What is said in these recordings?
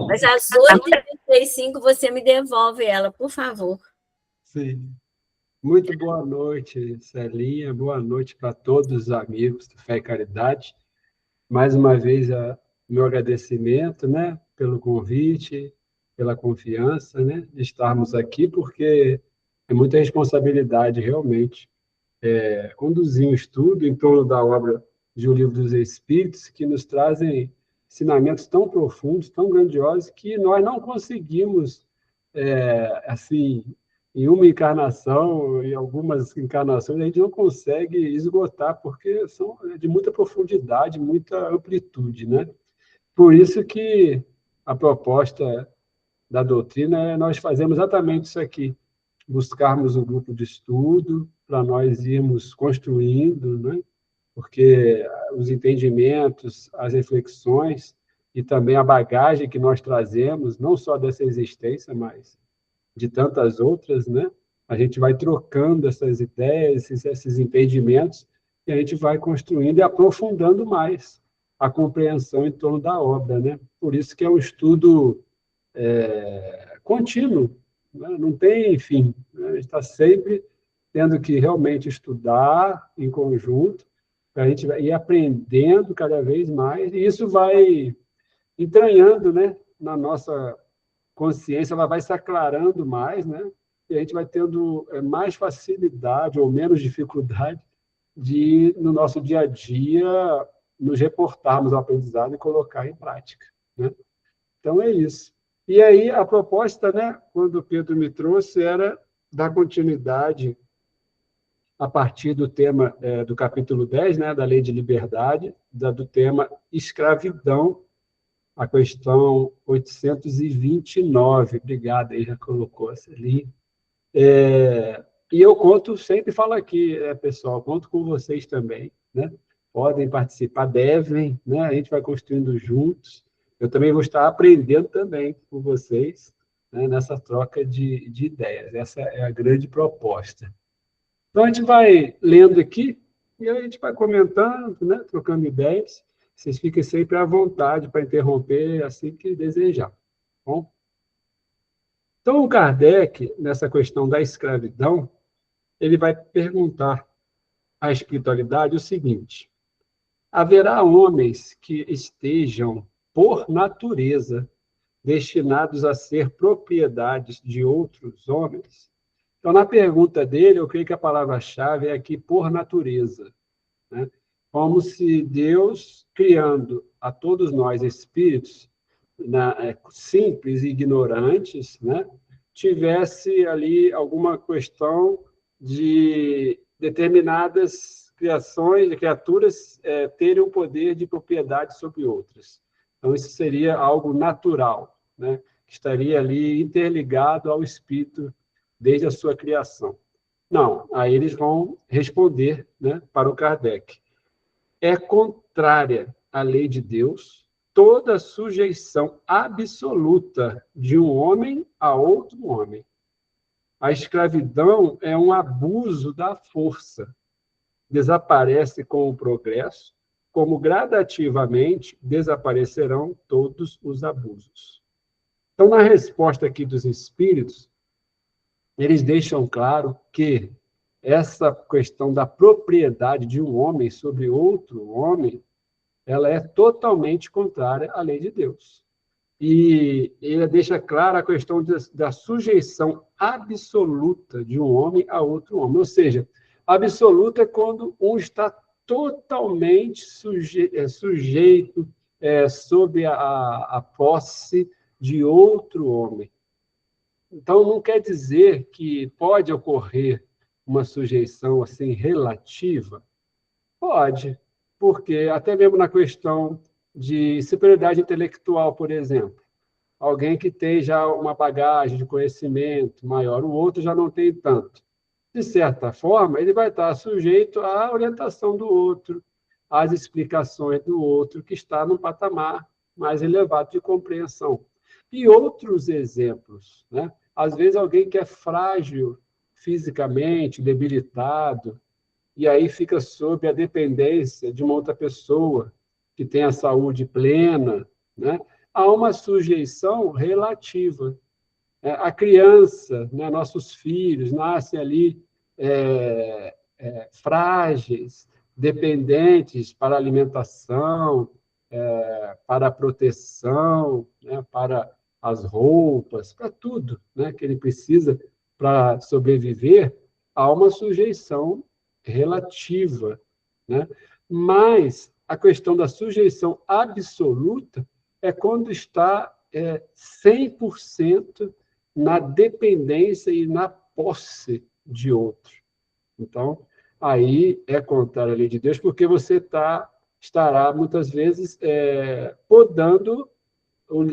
Mas às 8h35 você me devolve ela, por favor. Sim. Muito boa noite, Celinha. Boa noite para todos os amigos do Fé e Caridade. Mais uma vez, meu agradecimento, né, pelo convite, pela confiança, né, de estarmos aqui, porque é muita responsabilidade, realmente, conduzir um estudo em torno da obra de O Livro dos Espíritos, que nos trazem ensinamentos tão profundos, tão grandiosos, que nós não conseguimos, assim, em uma encarnação, em algumas encarnações, a gente não consegue esgotar, porque são de muita profundidade, muita amplitude, né? Por isso que a proposta da doutrina é nós fazemos exatamente isso aqui, buscarmos um grupo de estudo para nós irmos construindo, né? Porque os entendimentos, as reflexões e também a bagagem que nós trazemos, não só dessa existência, mas de tantas outras, né? A gente vai trocando essas ideias, esses entendimentos, e a gente vai construindo e aprofundando mais a compreensão em torno da obra, né? Por isso que é um estudo contínuo, né? Não tem fim, né? A gente está sempre tendo que realmente estudar em conjunto, para a gente ir aprendendo cada vez mais, e isso vai entranhando, né, na nossa consciência, ela vai se aclarando mais, né? E a gente vai tendo mais facilidade ou menos dificuldade de, no nosso dia a dia, nos reportarmos ao aprendizado e colocar em prática, né? Então, é isso. E aí, a proposta, né, quando o Pedro me trouxe, era dar continuidade a partir do tema do capítulo 10, né, da Lei de Liberdade, do tema escravidão, a questão 829. Obrigado, aí já colocou essa ali. E eu conto, sempre falo aqui, pessoal, conto com vocês também, né? Podem participar, devem, né? A gente vai construindo juntos. Eu também vou estar aprendendo também com vocês, né, nessa troca de ideias. Essa é a grande proposta. Então, a gente vai lendo aqui e a gente vai comentando, né, trocando ideias. Vocês fiquem sempre à vontade para interromper assim que desejar. Tá bom? Então, o Kardec, nessa questão da escravidão, ele vai perguntar à espiritualidade o seguinte: haverá homens que estejam, por natureza, destinados a ser propriedades de outros homens? Então, na pergunta dele, eu creio que a palavra-chave é aqui por natureza, né? Como se Deus, criando a todos nós espíritos, simples e ignorantes, né, tivesse ali alguma questão de determinadas criações, criaturas, terem o poder de propriedade sobre outras. Então, isso seria algo natural, né, que estaria ali interligado ao espírito desde a sua criação. Não, aí eles vão responder, né, para o Kardec. É contrária à lei de Deus toda sujeição absoluta de um homem a outro homem. A escravidão é um abuso da força. Desaparece com o progresso, como gradativamente desaparecerão todos os abusos. Então, na resposta aqui dos espíritos, eles deixam claro que essa questão da propriedade de um homem sobre outro homem, ela é totalmente contrária à lei de Deus. E ele deixa clara a questão da sujeição absoluta de um homem a outro homem. Ou seja, absoluta é quando um está totalmente sujeito sob a posse de outro homem. Então, não quer dizer que pode ocorrer uma sujeição assim relativa? Pode, porque até mesmo na questão de superioridade intelectual, por exemplo, alguém que tem já uma bagagem de conhecimento maior, o outro já não tem tanto. De certa forma, ele vai estar sujeito à orientação do outro, às explicações do outro, que está num patamar mais elevado de compreensão. E outros exemplos, né? Às vezes, alguém que é frágil fisicamente, debilitado, e aí fica sob a dependência de uma outra pessoa que tem a saúde plena, né? há uma sujeição relativa. A criança, né, nossos filhos, nascem ali frágeis, dependentes para a alimentação, para a proteção, né, para as roupas, para tudo, né, que ele precisa para sobreviver, há uma sujeição relativa, né? Mas a questão da sujeição absoluta é quando está 100% na dependência e na posse de outro. Então, aí é contrário à lei de Deus, porque você estará, muitas vezes, podando o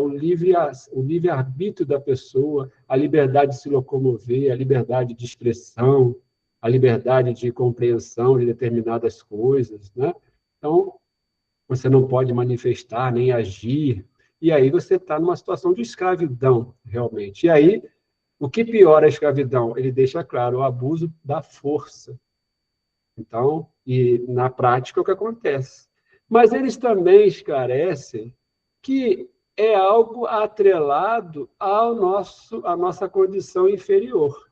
livre-arbítrio da pessoa, a liberdade de se locomover, a liberdade de expressão, a liberdade de compreensão de determinadas coisas, né? Então, você não pode manifestar nem agir, e aí você está numa situação de escravidão, realmente. E aí, o que piora a escravidão? Ele deixa claro o abuso da força. Então, e na prática é o que acontece. Mas eles também esclarecem que é algo atrelado à nossa condição inferior.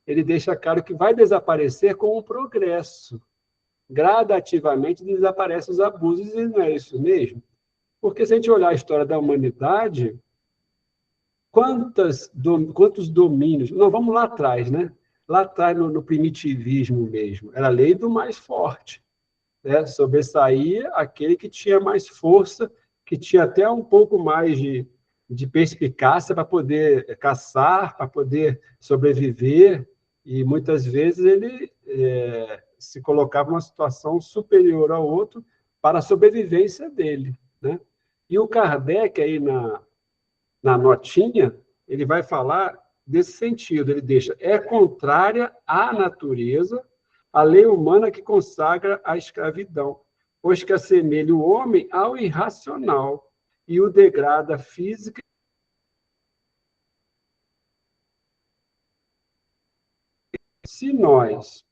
Ele deixa claro que vai desaparecer com o progresso. Gradativamente desaparecem os abusos, e não é isso mesmo? Porque se a gente olhar a história da humanidade, quantos domínios... Não, vamos lá atrás, né? Lá atrás, no primitivismo mesmo, era a lei do mais forte, né? Sobressaía aquele que tinha mais força, que tinha até um pouco mais de perspicácia para poder caçar, para poder sobreviver, e muitas vezes ele se colocava numa situação superior ao outro para a sobrevivência dele, né? E o Kardec, aí na notinha, ele vai falar desse sentido, ele deixa, é contrária à natureza a lei humana que consagra a escravidão, pois que assemelha o homem ao irracional e o degrada física. Se nós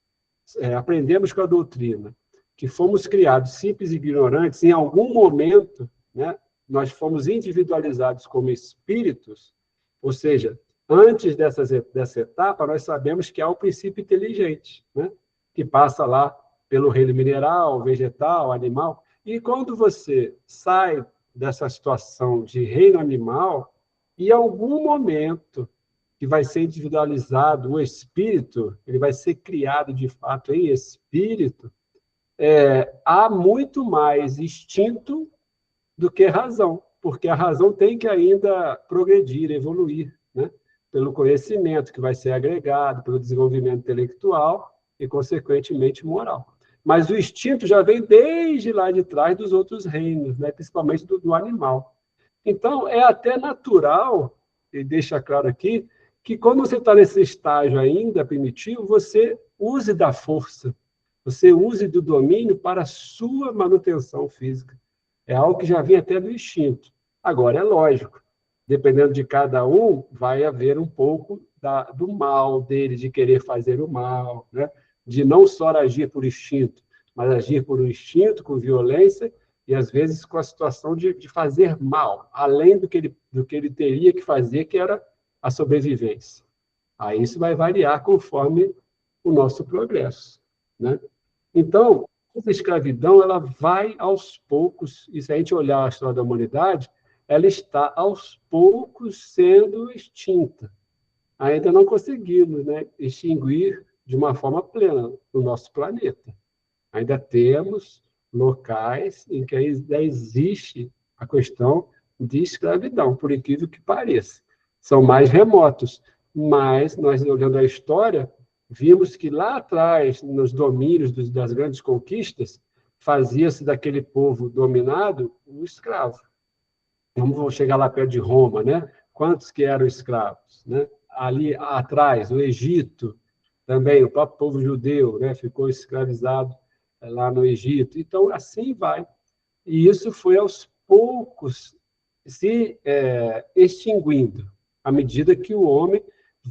aprendemos com a doutrina que fomos criados simples e ignorantes, em algum momento, né, nós fomos individualizados como espíritos, ou seja, antes dessa etapa, nós sabemos que há o princípio inteligente, né, que passa lá pelo reino mineral, vegetal, animal, e quando você sai dessa situação de reino animal, em algum momento que vai ser individualizado o espírito, ele vai ser criado de fato em espírito, há muito mais instinto do que razão, porque a razão tem que ainda progredir, evoluir, né? Pelo conhecimento que vai ser agregado, pelo desenvolvimento intelectual e, consequentemente, moral. Mas o instinto já vem desde lá de trás dos outros reinos, né? Principalmente do animal. Então, é até natural, e deixa claro aqui, que quando você está nesse estágio ainda primitivo, você use da força, você use do domínio para a sua manutenção física. É algo que já vem até do instinto. Agora, é lógico, dependendo de cada um, vai haver um pouco do mal dele, de querer fazer o mal, né? De não só agir por instinto, mas agir por um instinto, com violência, e às vezes com a situação de fazer mal, além do que ele teria que fazer, que era a sobrevivência. Aí isso vai variar conforme o nosso progresso, né? Então, a escravidão ela vai aos poucos, e se a gente olhar a história da humanidade, ela está aos poucos sendo extinta. Ainda não conseguimos, né, extinguir de uma forma plena no nosso planeta. Ainda temos locais em que ainda existe a questão de escravidão, por incrível que pareça. São mais remotos, mas nós, olhando a história, vimos que lá atrás, nos domínios das grandes conquistas, fazia-se daquele povo dominado um escravo. Vamos chegar lá perto de Roma, né? Quantos que eram escravos, né? Ali atrás, o Egito, também, o próprio povo judeu, né? Ficou escravizado lá no Egito. Então, assim vai. E isso foi aos poucos se extinguindo, à medida que o homem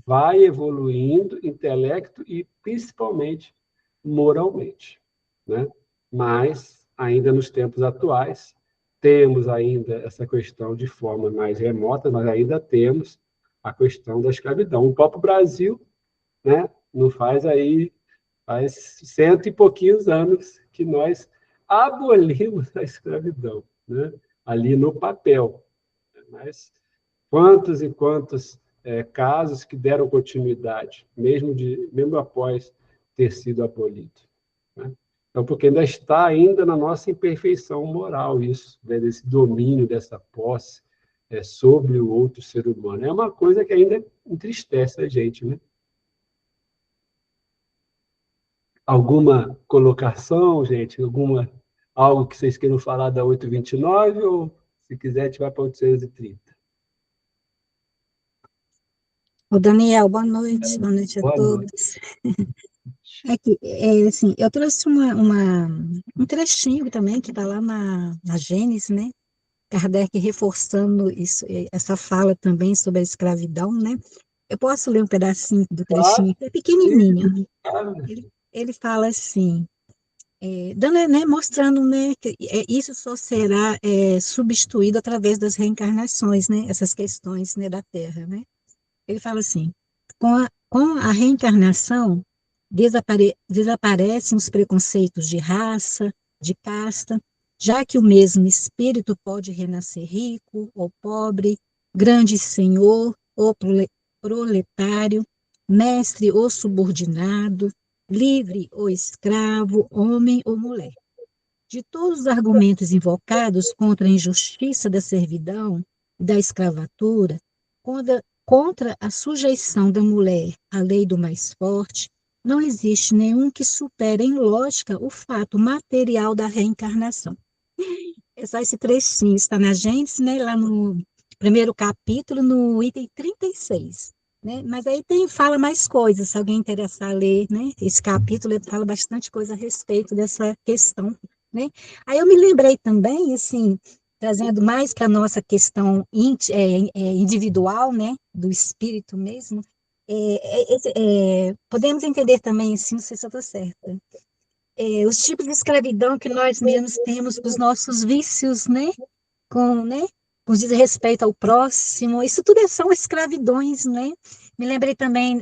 vai evoluindo intelecto e, principalmente, moralmente, né? Mas, ainda nos tempos atuais, temos ainda essa questão de forma mais remota, mas ainda temos a questão da escravidão. O próprio Brasil, né, não faz cento e pouquinhos anos que nós abolimos a escravidão, né, ali no papel. Mas quantos e quantos casos que deram continuidade, mesmo após ter sido abolido, né? Então, porque ainda está ainda na nossa imperfeição moral isso, né, desse domínio, dessa posse sobre o outro ser humano. É uma coisa que ainda entristece a gente, né? Alguma colocação, gente? Algo que vocês queiram falar da 829, ou, se quiser, a gente vai para 830? Ô, Daniel, boa noite a Boa noite. todos. Aqui, assim, eu trouxe um trechinho também que está lá na Gênesis, né? Kardec reforçando isso, essa fala também sobre a escravidão, né? Eu posso ler um pedacinho do trechinho? É pequenininho. Ele fala assim, dando, né, mostrando, né, que isso só será substituído através das reencarnações, né? Essas questões, né, da Terra, né? Ele fala assim, com a reencarnação, desaparecem os preconceitos de raça, de casta, já que o mesmo espírito pode renascer rico ou pobre, grande senhor ou proletário, mestre ou subordinado, livre ou escravo, homem ou mulher. De todos os argumentos invocados contra a injustiça da servidão e da escravatura, contra a sujeição da mulher à lei do mais forte, não existe nenhum que supere em lógica o fato material da reencarnação. É só esse trechinho, está na Gênesis, né, lá no primeiro capítulo, no item 36. Né? Mas aí fala mais coisas, se alguém interessar a ler, né? Esse capítulo ele fala bastante coisa a respeito dessa questão, né? Aí eu me lembrei também, assim, trazendo mais para a nossa questão individual, né? Do espírito mesmo, podemos entender também, assim, não sei se eu estou certa, os tipos de escravidão que nós mesmos temos com os nossos vícios, né? Né? Com respeito ao próximo, isso tudo são escravidões, né? Me lembrei também,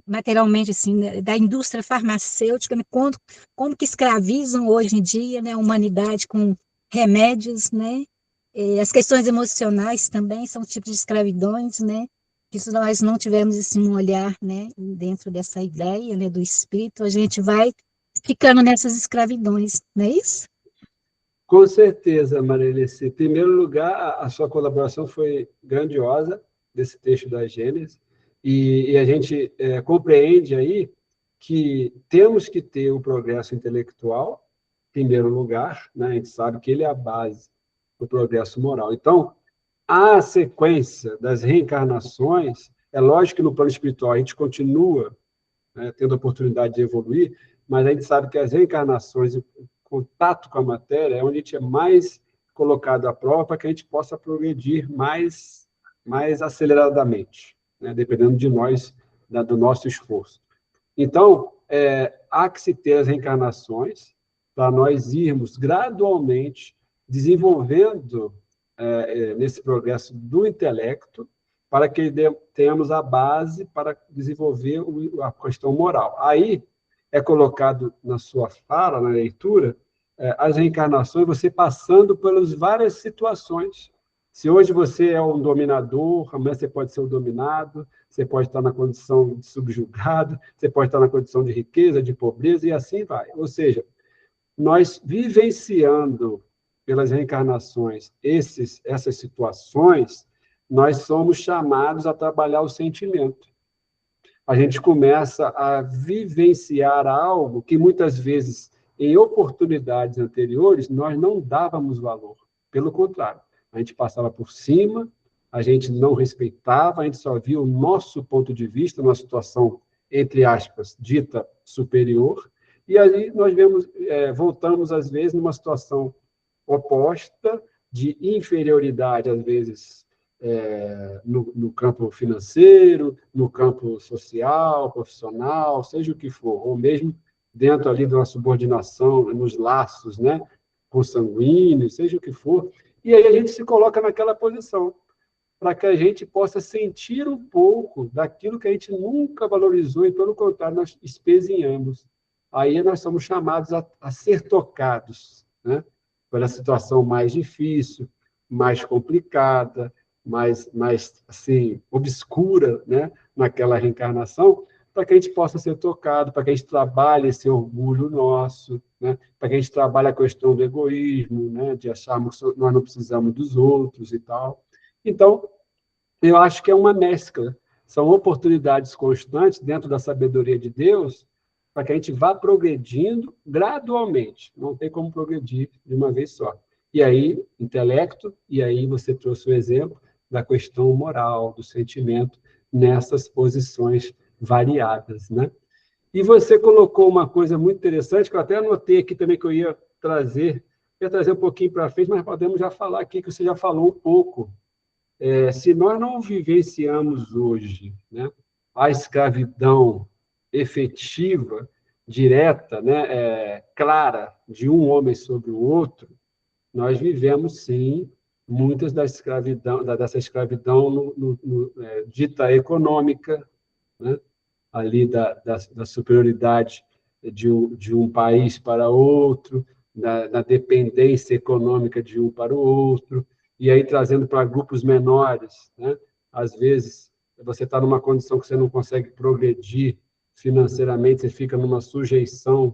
materialmente, assim, né, da indústria farmacêutica, né? Como que escravizam hoje em dia, né, a humanidade com remédios, né? As questões emocionais também são tipos de escravidões, né? Que se nós não tivermos assim, um olhar, né, dentro dessa ideia, né, do espírito, a gente vai ficando nessas escravidões, não é isso? Com certeza, Marilene. Em primeiro lugar, a sua colaboração foi grandiosa desse texto da Gênesis, e a gente compreende aí que temos que ter o progresso intelectual, em primeiro lugar, né? A gente sabe que ele é a base do progresso moral. Então, a sequência das reencarnações, é lógico que no plano espiritual a gente continua, né, tendo a oportunidade de evoluir, mas a gente sabe que as reencarnações, o contato com a matéria, é onde a gente é mais colocado à prova para que a gente possa progredir mais aceleradamente, né, dependendo de nós, do nosso esforço. Então, há que se ter as reencarnações para nós irmos gradualmente desenvolvendo nesse progresso do intelecto, para que tenhamos a base para desenvolver a questão moral. Aí é colocado na sua fala, na leitura, as reencarnações, você passando pelas várias situações. Se hoje você é um dominador, amanhã você pode ser o dominado, você pode estar na condição de subjugado, você pode estar na condição de riqueza, de pobreza, e assim vai. Ou seja, nós vivenciando pelas reencarnações essas situações, nós somos chamados a trabalhar o sentimento. A gente começa a vivenciar algo que muitas vezes, em oportunidades anteriores, nós não dávamos valor. Pelo contrário, a gente passava por cima, a gente não respeitava, a gente só via o nosso ponto de vista, uma situação, entre aspas, dita superior, e aí nós voltamos, às vezes, numa situação oposta, de inferioridade, às vezes, no campo financeiro, no campo social, profissional, seja o que for, ou mesmo dentro ali de uma subordinação, nos laços, né, consanguíneo, seja o que for, e aí a gente se coloca naquela posição, para que a gente possa sentir um pouco daquilo que a gente nunca valorizou e, pelo contrário, nós espezinhamos. Aí nós somos chamados a ser tocados, né? Pela situação mais difícil, mais complicada, mais assim, obscura, né? Naquela reencarnação, para que a gente possa ser tocado, para que a gente trabalhe esse orgulho nosso, né? Para que a gente trabalhe a questão do egoísmo, né? De acharmos que nós não precisamos dos outros e tal. Então, eu acho que é uma mescla. São oportunidades constantes dentro da sabedoria de Deus para que a gente vá progredindo gradualmente. Não tem como progredir de uma vez só. E aí, intelecto, e aí você trouxe o exemplo da questão moral, do sentimento, nessas posições variadas, né? E você colocou uma coisa muito interessante, que eu até anotei aqui também que eu ia trazer um pouquinho para frente, mas podemos já falar aqui, que você já falou um pouco. Se nós não vivenciamos hoje, né, a escravidão efetiva, direta, né, clara, de um homem sobre o outro, nós vivemos, sim, muitas dessa escravidão dita econômica, né, ali da superioridade de um país para outro, da dependência econômica de um para o outro, e aí trazendo para grupos menores, né? Às vezes, você está numa condição que você não consegue progredir financeiramente, você fica numa sujeição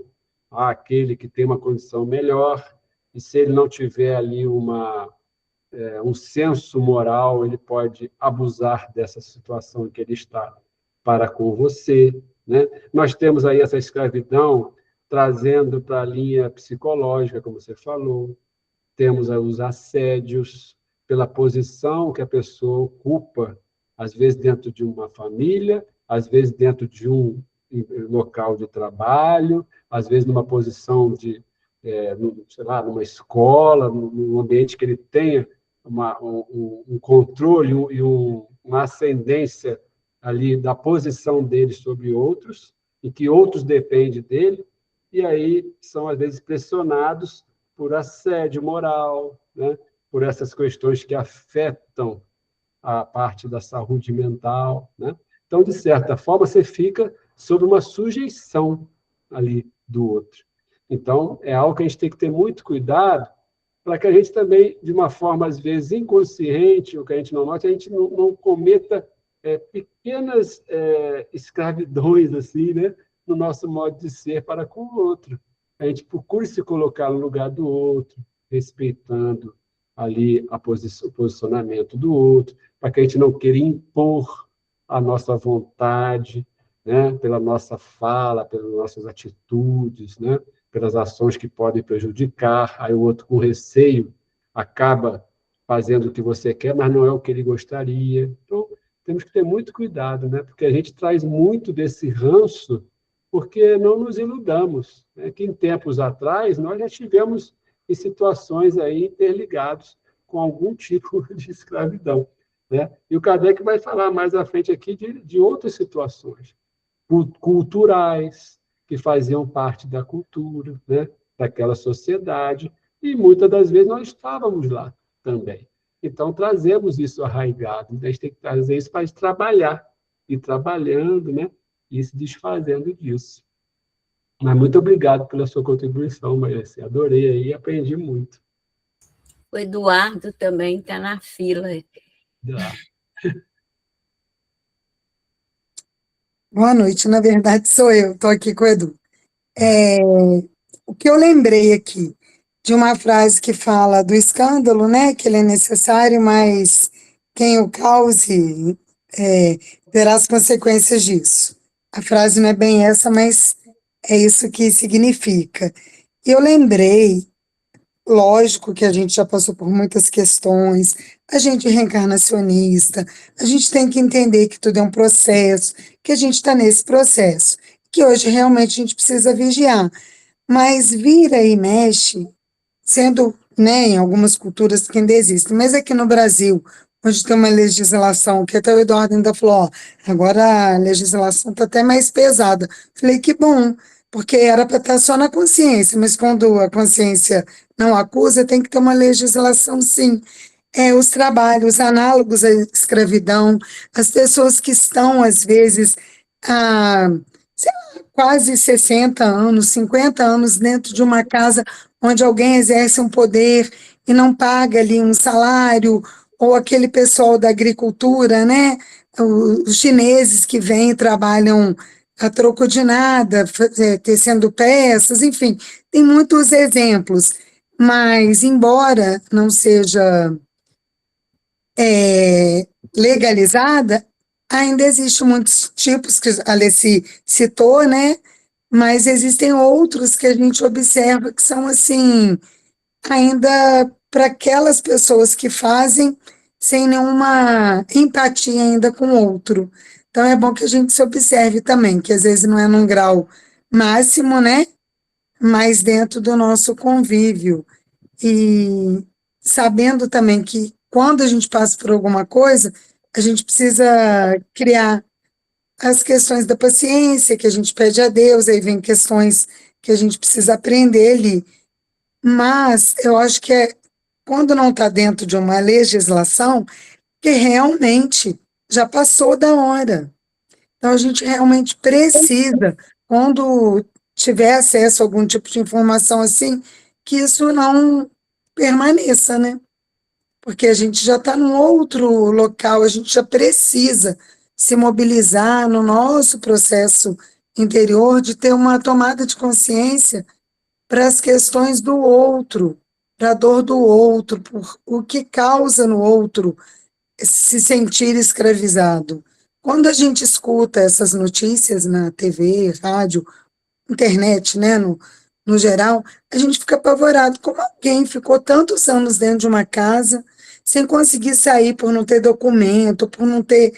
àquele que tem uma condição melhor, e se ele não tiver ali um senso moral, ele pode abusar dessa situação em que ele está para com você, né? Nós temos aí essa escravidão trazendo para a linha psicológica, como você falou, temos os assédios pela posição que a pessoa ocupa, às vezes dentro de uma família, às vezes dentro de um local de trabalho, às vezes numa posição sei lá, numa escola, num ambiente que ele tenha um controle e uma ascendência ali da posição dele sobre outros, e que outros dependem dele, e aí são, às vezes, pressionados por assédio moral, né? Por essas questões que afetam a parte da saúde mental, né? Então, de certa forma, você fica sob uma sujeição ali do outro. Então, é algo que a gente tem que ter muito cuidado para que a gente também, de uma forma, às vezes, inconsciente, ou que a gente não note, a gente não cometa pequenas escravidões, assim, né? No nosso modo de ser para com o outro. A gente procura se colocar no lugar do outro, respeitando ali o posicionamento do outro, para que a gente não queira impor a nossa vontade, né, pela nossa fala, pelas nossas atitudes, né, pelas ações que podem prejudicar, aí o outro com receio acaba fazendo o que você quer, mas não é o que ele gostaria. Então, temos que ter muito cuidado, né, porque a gente traz muito desse ranço, porque não nos iludamos, né, que em tempos atrás nós já tivemos em situações aí interligados com algum tipo de escravidão, né? E o Kardec vai falar mais à frente aqui de outras situações culturais que faziam parte da cultura, né? Daquela sociedade, e muitas das vezes nós estávamos lá também. Então, trazemos isso arraigado, a gente tem que trazer isso para trabalhar, e trabalhando, né? E se desfazendo disso. Mas muito obrigado pela sua contribuição, Maíra. Adorei aí, aprendi muito. O Eduardo também está na fila. Boa noite, na verdade sou eu, estou aqui com o Edu. O que eu lembrei aqui de uma frase que fala do escândalo, né, que ele é necessário, mas quem o cause terá as consequências disso. A frase não é bem essa, mas é isso que significa. E eu lembrei, lógico que a gente já passou por muitas questões, a gente é reencarnacionista, a gente tem que entender que tudo é um processo, que a gente está nesse processo, que hoje realmente a gente precisa vigiar. Mas vira e mexe, sendo, né, em algumas culturas que ainda existem, mas aqui no Brasil, onde tem uma legislação, que até o Eduardo ainda falou, ó, agora a legislação está até mais pesada. Falei, que bom, porque era para estar só na consciência, mas quando a consciência não acusa, tem que ter uma legislação, sim. Os trabalhos análogos à escravidão, as pessoas que estão, às vezes, há sei lá, quase 60 anos, 50 anos dentro de uma casa onde alguém exerce um poder e não paga ali um salário, ou aquele pessoal da agricultura, né? Os chineses que vêm e trabalham a troco de nada, tecendo peças, enfim, tem muitos exemplos, mas embora não seja legalizada, ainda existem muitos tipos que a Alessi citou, né? Mas existem outros que a gente observa que são assim, ainda para aquelas pessoas que fazem sem nenhuma empatia ainda com o outro. Então é bom que a gente se observe também, que às vezes não é num grau máximo, né? Mas dentro do nosso convívio. E sabendo também que quando a gente passa por alguma coisa, a gente precisa criar as questões da paciência, que a gente pede a Deus, aí vem questões que a gente precisa aprender ali. Mas eu acho que quando não está dentro de uma legislação, que realmente já passou da hora. Então, a gente realmente precisa, quando tiver acesso a algum tipo de informação assim, que isso não permaneça, né? Porque a gente já está num outro local, a gente já precisa se mobilizar no nosso processo interior de ter uma tomada de consciência para as questões do outro, para a dor do outro, por o que causa no outro se sentir escravizado. Quando a gente escuta essas notícias na TV, rádio, internet, né, no geral, a gente fica apavorado. Como alguém ficou tantos anos dentro de uma casa sem conseguir sair por não ter documento, por não ter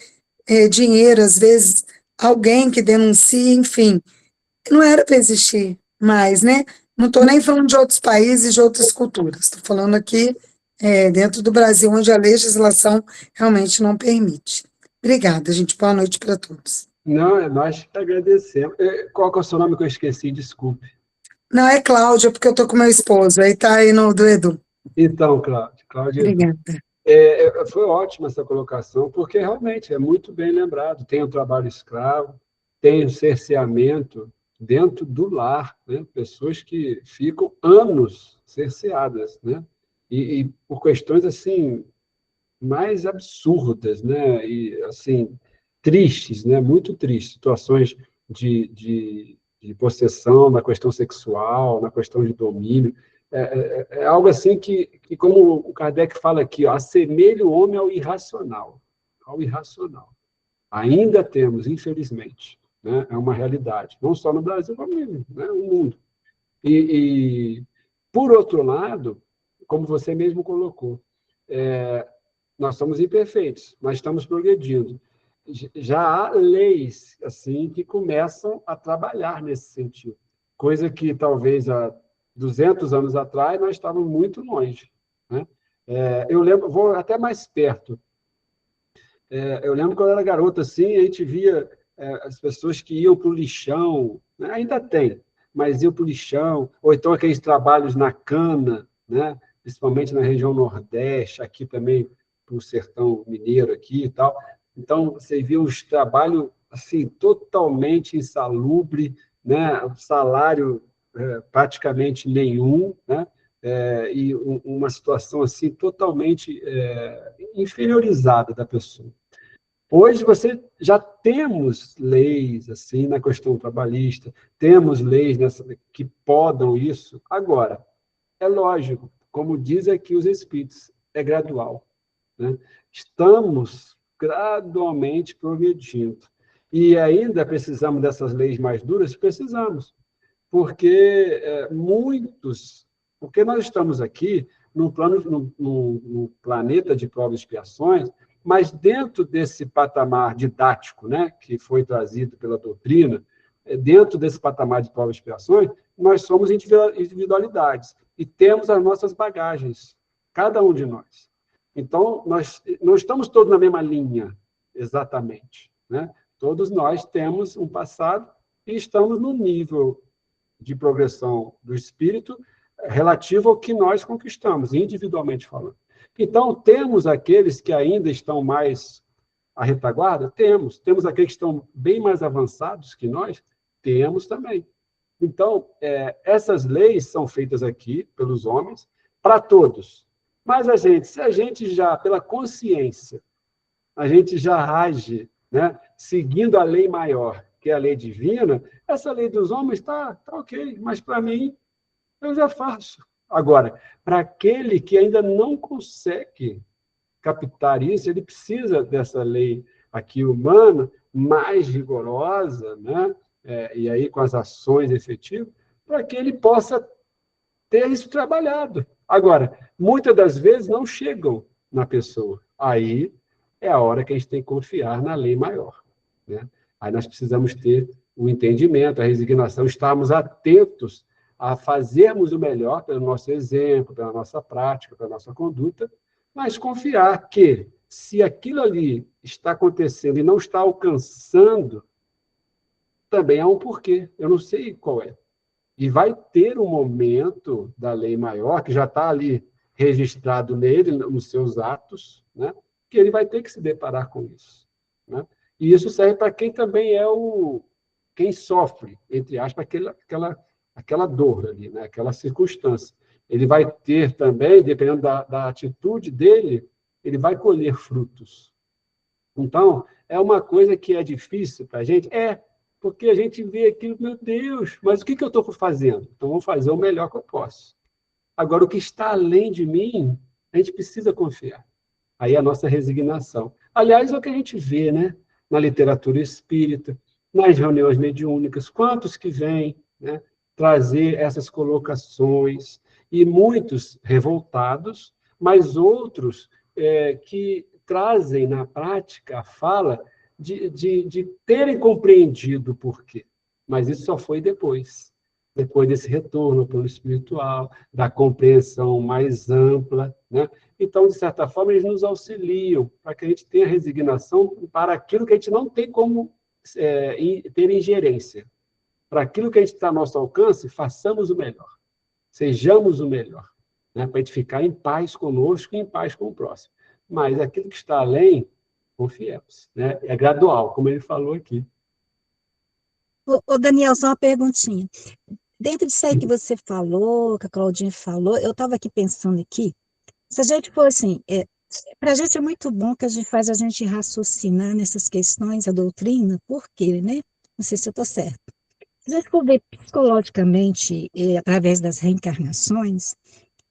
dinheiro, às vezes alguém que denuncia, enfim, não era para existir mais, né? Não estou nem falando de outros países, de outras culturas, estou falando aqui dentro do Brasil, onde a legislação realmente não permite. Obrigada, gente. Boa noite para todos. Não, nós que agradecemos. Qual que é o seu nome que eu esqueci? Desculpe. Não, é Cláudia, porque eu estou com meu esposo, aí está aí no do Edu. Então, Cláudia, Obrigada. foi ótima essa colocação, porque realmente é muito bem lembrado. Tem o trabalho escravo, tem o cerceamento dentro do lar, né? Pessoas que ficam anos cerceadas, né? E por questões assim mais absurdas, né? E assim tristes, né? Muito tristes, situações de possessão na questão sexual, na questão de domínio. É algo assim que, como o Kardec fala aqui, ó, assemelha o homem ao irracional. Ao irracional. Ainda temos, infelizmente, né, é uma realidade, não só no Brasil, como no mundo. Por outro lado, como você mesmo colocou, nós somos imperfeitos, mas estamos progredindo. Já há leis assim que começam a trabalhar nesse sentido, coisa que talvez há 200 anos atrás nós estávamos muito longe, né? Eu lembro, vou até mais perto. Eu lembro quando eu era garoto assim, a gente via as pessoas que iam para o lixão, né? Ainda tem, mas iam para o lixão, ou então aqueles trabalhos na cana, né? Principalmente na região Nordeste, aqui também para o sertão mineiro aqui e tal. Então, você via os trabalhos assim, totalmente insalubre, né? Salário praticamente nenhum, né? E uma situação assim totalmente inferiorizada da pessoa. Hoje já temos leis assim na questão trabalhista, temos leis que podam isso. Agora, é lógico, como dizem aqui os espíritos, é gradual, né? Estamos gradualmente progredindo. E ainda precisamos dessas leis mais duras? Precisamos, porque porque nós estamos aqui num planeta de provas e expiações, mas dentro desse patamar didático, né, que foi trazido pela doutrina, dentro desse patamar de provas e expiações, nós somos individualidades e temos as nossas bagagens, cada um de nós. Então, nós não estamos todos na mesma linha, exatamente, né? Todos nós temos um passado e estamos no nível de progressão do espírito relativo ao que nós conquistamos, individualmente falando. Então, temos aqueles que ainda estão mais à retaguarda? Temos aqueles que estão bem mais avançados que nós? Temos também. Então, essas leis são feitas aqui pelos homens para todos. Mas se a gente já, pela consciência, a gente já age, né, seguindo a lei maior, que é a lei divina, essa lei dos homens está ok, mas para mim, eu já faço. Agora, para aquele que ainda não consegue captar isso, ele precisa dessa lei aqui humana, mais rigorosa, né? E aí com as ações efetivas, para que ele possa ter isso trabalhado. Agora, muitas das vezes não chegam na pessoa. Aí é a hora que a gente tem que confiar na lei maior, né? Aí nós precisamos ter o entendimento, a resignação, estarmos atentos a fazermos o melhor pelo nosso exemplo, pela nossa prática, pela nossa conduta, mas confiar que, se aquilo ali está acontecendo e não está alcançando, também há um porquê. Eu não sei qual é. E vai ter um momento da lei maior, que já está ali registrado nele, nos seus atos, né, que ele vai ter que se deparar com isso, né? E isso serve para quem também quem sofre, entre aspas, aquela dor ali, né, aquela circunstância. Ele vai ter também, dependendo da atitude dele, ele vai colher frutos. Então, é uma coisa que é difícil para a gente? Porque a gente vê aquilo, meu Deus, mas o que eu estou fazendo? Então, vou fazer o melhor que eu posso. Agora, o que está além de mim, a gente precisa confiar. Aí é a nossa resignação. Aliás, é o que a gente vê, né, na literatura espírita, nas reuniões mediúnicas, quantos que vêm, né, trazer essas colocações, e muitos revoltados, mas outros que trazem na prática a fala de terem compreendido o porquê. Mas isso só foi depois desse retorno pelo espiritual, da compreensão mais ampla, né? Então, de certa forma, eles nos auxiliam para que a gente tenha resignação para aquilo que a gente não tem como ter ingerência. Para aquilo que a gente está ao nosso alcance, façamos o melhor. Sejamos o melhor, né? Para a gente ficar em paz conosco e em paz com o próximo. Mas aquilo que está além, confiemos, né? É gradual, como ele falou aqui. Ô, Daniel, só uma perguntinha. Dentro disso aí que você falou, que a Claudinha falou, eu estava aqui pensando aqui, se a gente for assim, para a gente é muito bom que faz a gente raciocinar nessas questões, a doutrina, por quê, né? Não sei se eu estou certa. Se a gente for ver psicologicamente, através das reencarnações,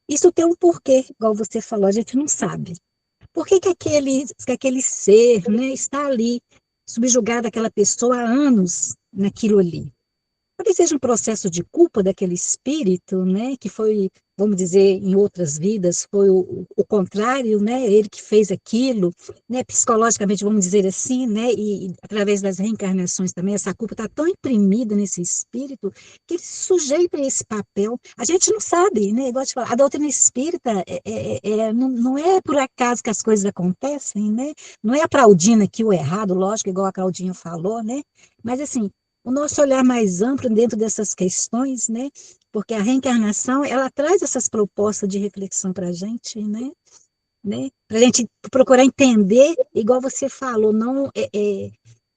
isso tem um porquê, igual você falou, a gente não sabe. Por que aquele ser, né, está ali, subjugado àquela pessoa há anos naquilo ali? Talvez seja um processo de culpa daquele espírito, né, que foi, vamos dizer, em outras vidas, foi o contrário, né, ele que fez aquilo, né, psicologicamente, vamos dizer assim, né, e através das reencarnações também, essa culpa está tão imprimida nesse espírito que ele se sujeita a esse papel. A gente não sabe, né, igual eu te falo, a doutrina espírita não é por acaso que as coisas acontecem, né, não é aplaudindo aqui o errado, lógico, igual a Claudinha falou, né, mas assim, o nosso olhar mais amplo dentro dessas questões, né? Porque a reencarnação, ela traz essas propostas de reflexão para a gente, né? Para a gente procurar entender, igual você falou, não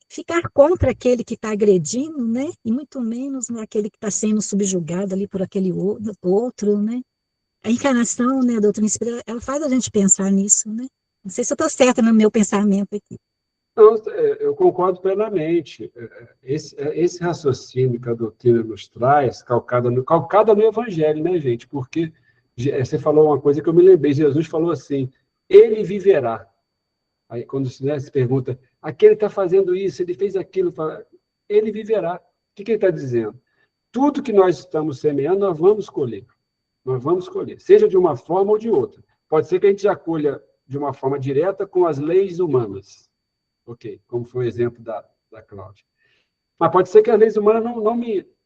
ficar contra aquele que está agredindo, né? E muito menos aquele que está sendo subjugado ali por aquele outro, né? A encarnação, né, a doutrina espírita, ela faz a gente pensar nisso, né? Não sei se eu estou certa no meu pensamento aqui. Não, eu concordo plenamente. Esse raciocínio que a doutrina nos traz, calcada no Evangelho, né, gente? Porque você falou uma coisa que eu me lembrei. Jesus falou assim, ele viverá. Aí, quando se pergunta, aquele está fazendo isso, ele fez aquilo, ele viverá. O que ele está dizendo? Tudo que nós estamos semeando, nós vamos colher. Nós vamos colher, seja de uma forma ou de outra. Pode ser que a gente já colha de uma forma direta com as leis humanas. Ok, como foi o exemplo da Cláudia. Mas pode ser que a lei humana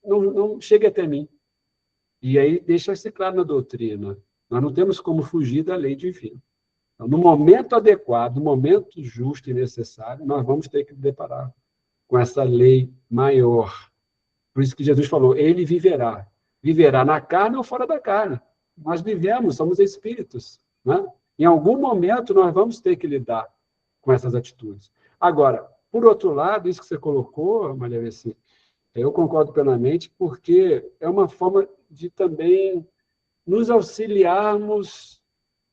não chegue até mim. E aí deixa ser claro na doutrina. Nós não temos como fugir da lei divina. Então, no momento adequado, no momento justo e necessário, nós vamos ter que deparar com essa lei maior. Por isso que Jesus falou, ele viverá. Viverá na carne ou fora da carne. Nós vivemos, somos espíritos, né? Em algum momento, nós vamos ter que lidar com essas atitudes. Agora, por outro lado, isso que você colocou, Maria Vessi, eu concordo plenamente, porque é uma forma de também nos auxiliarmos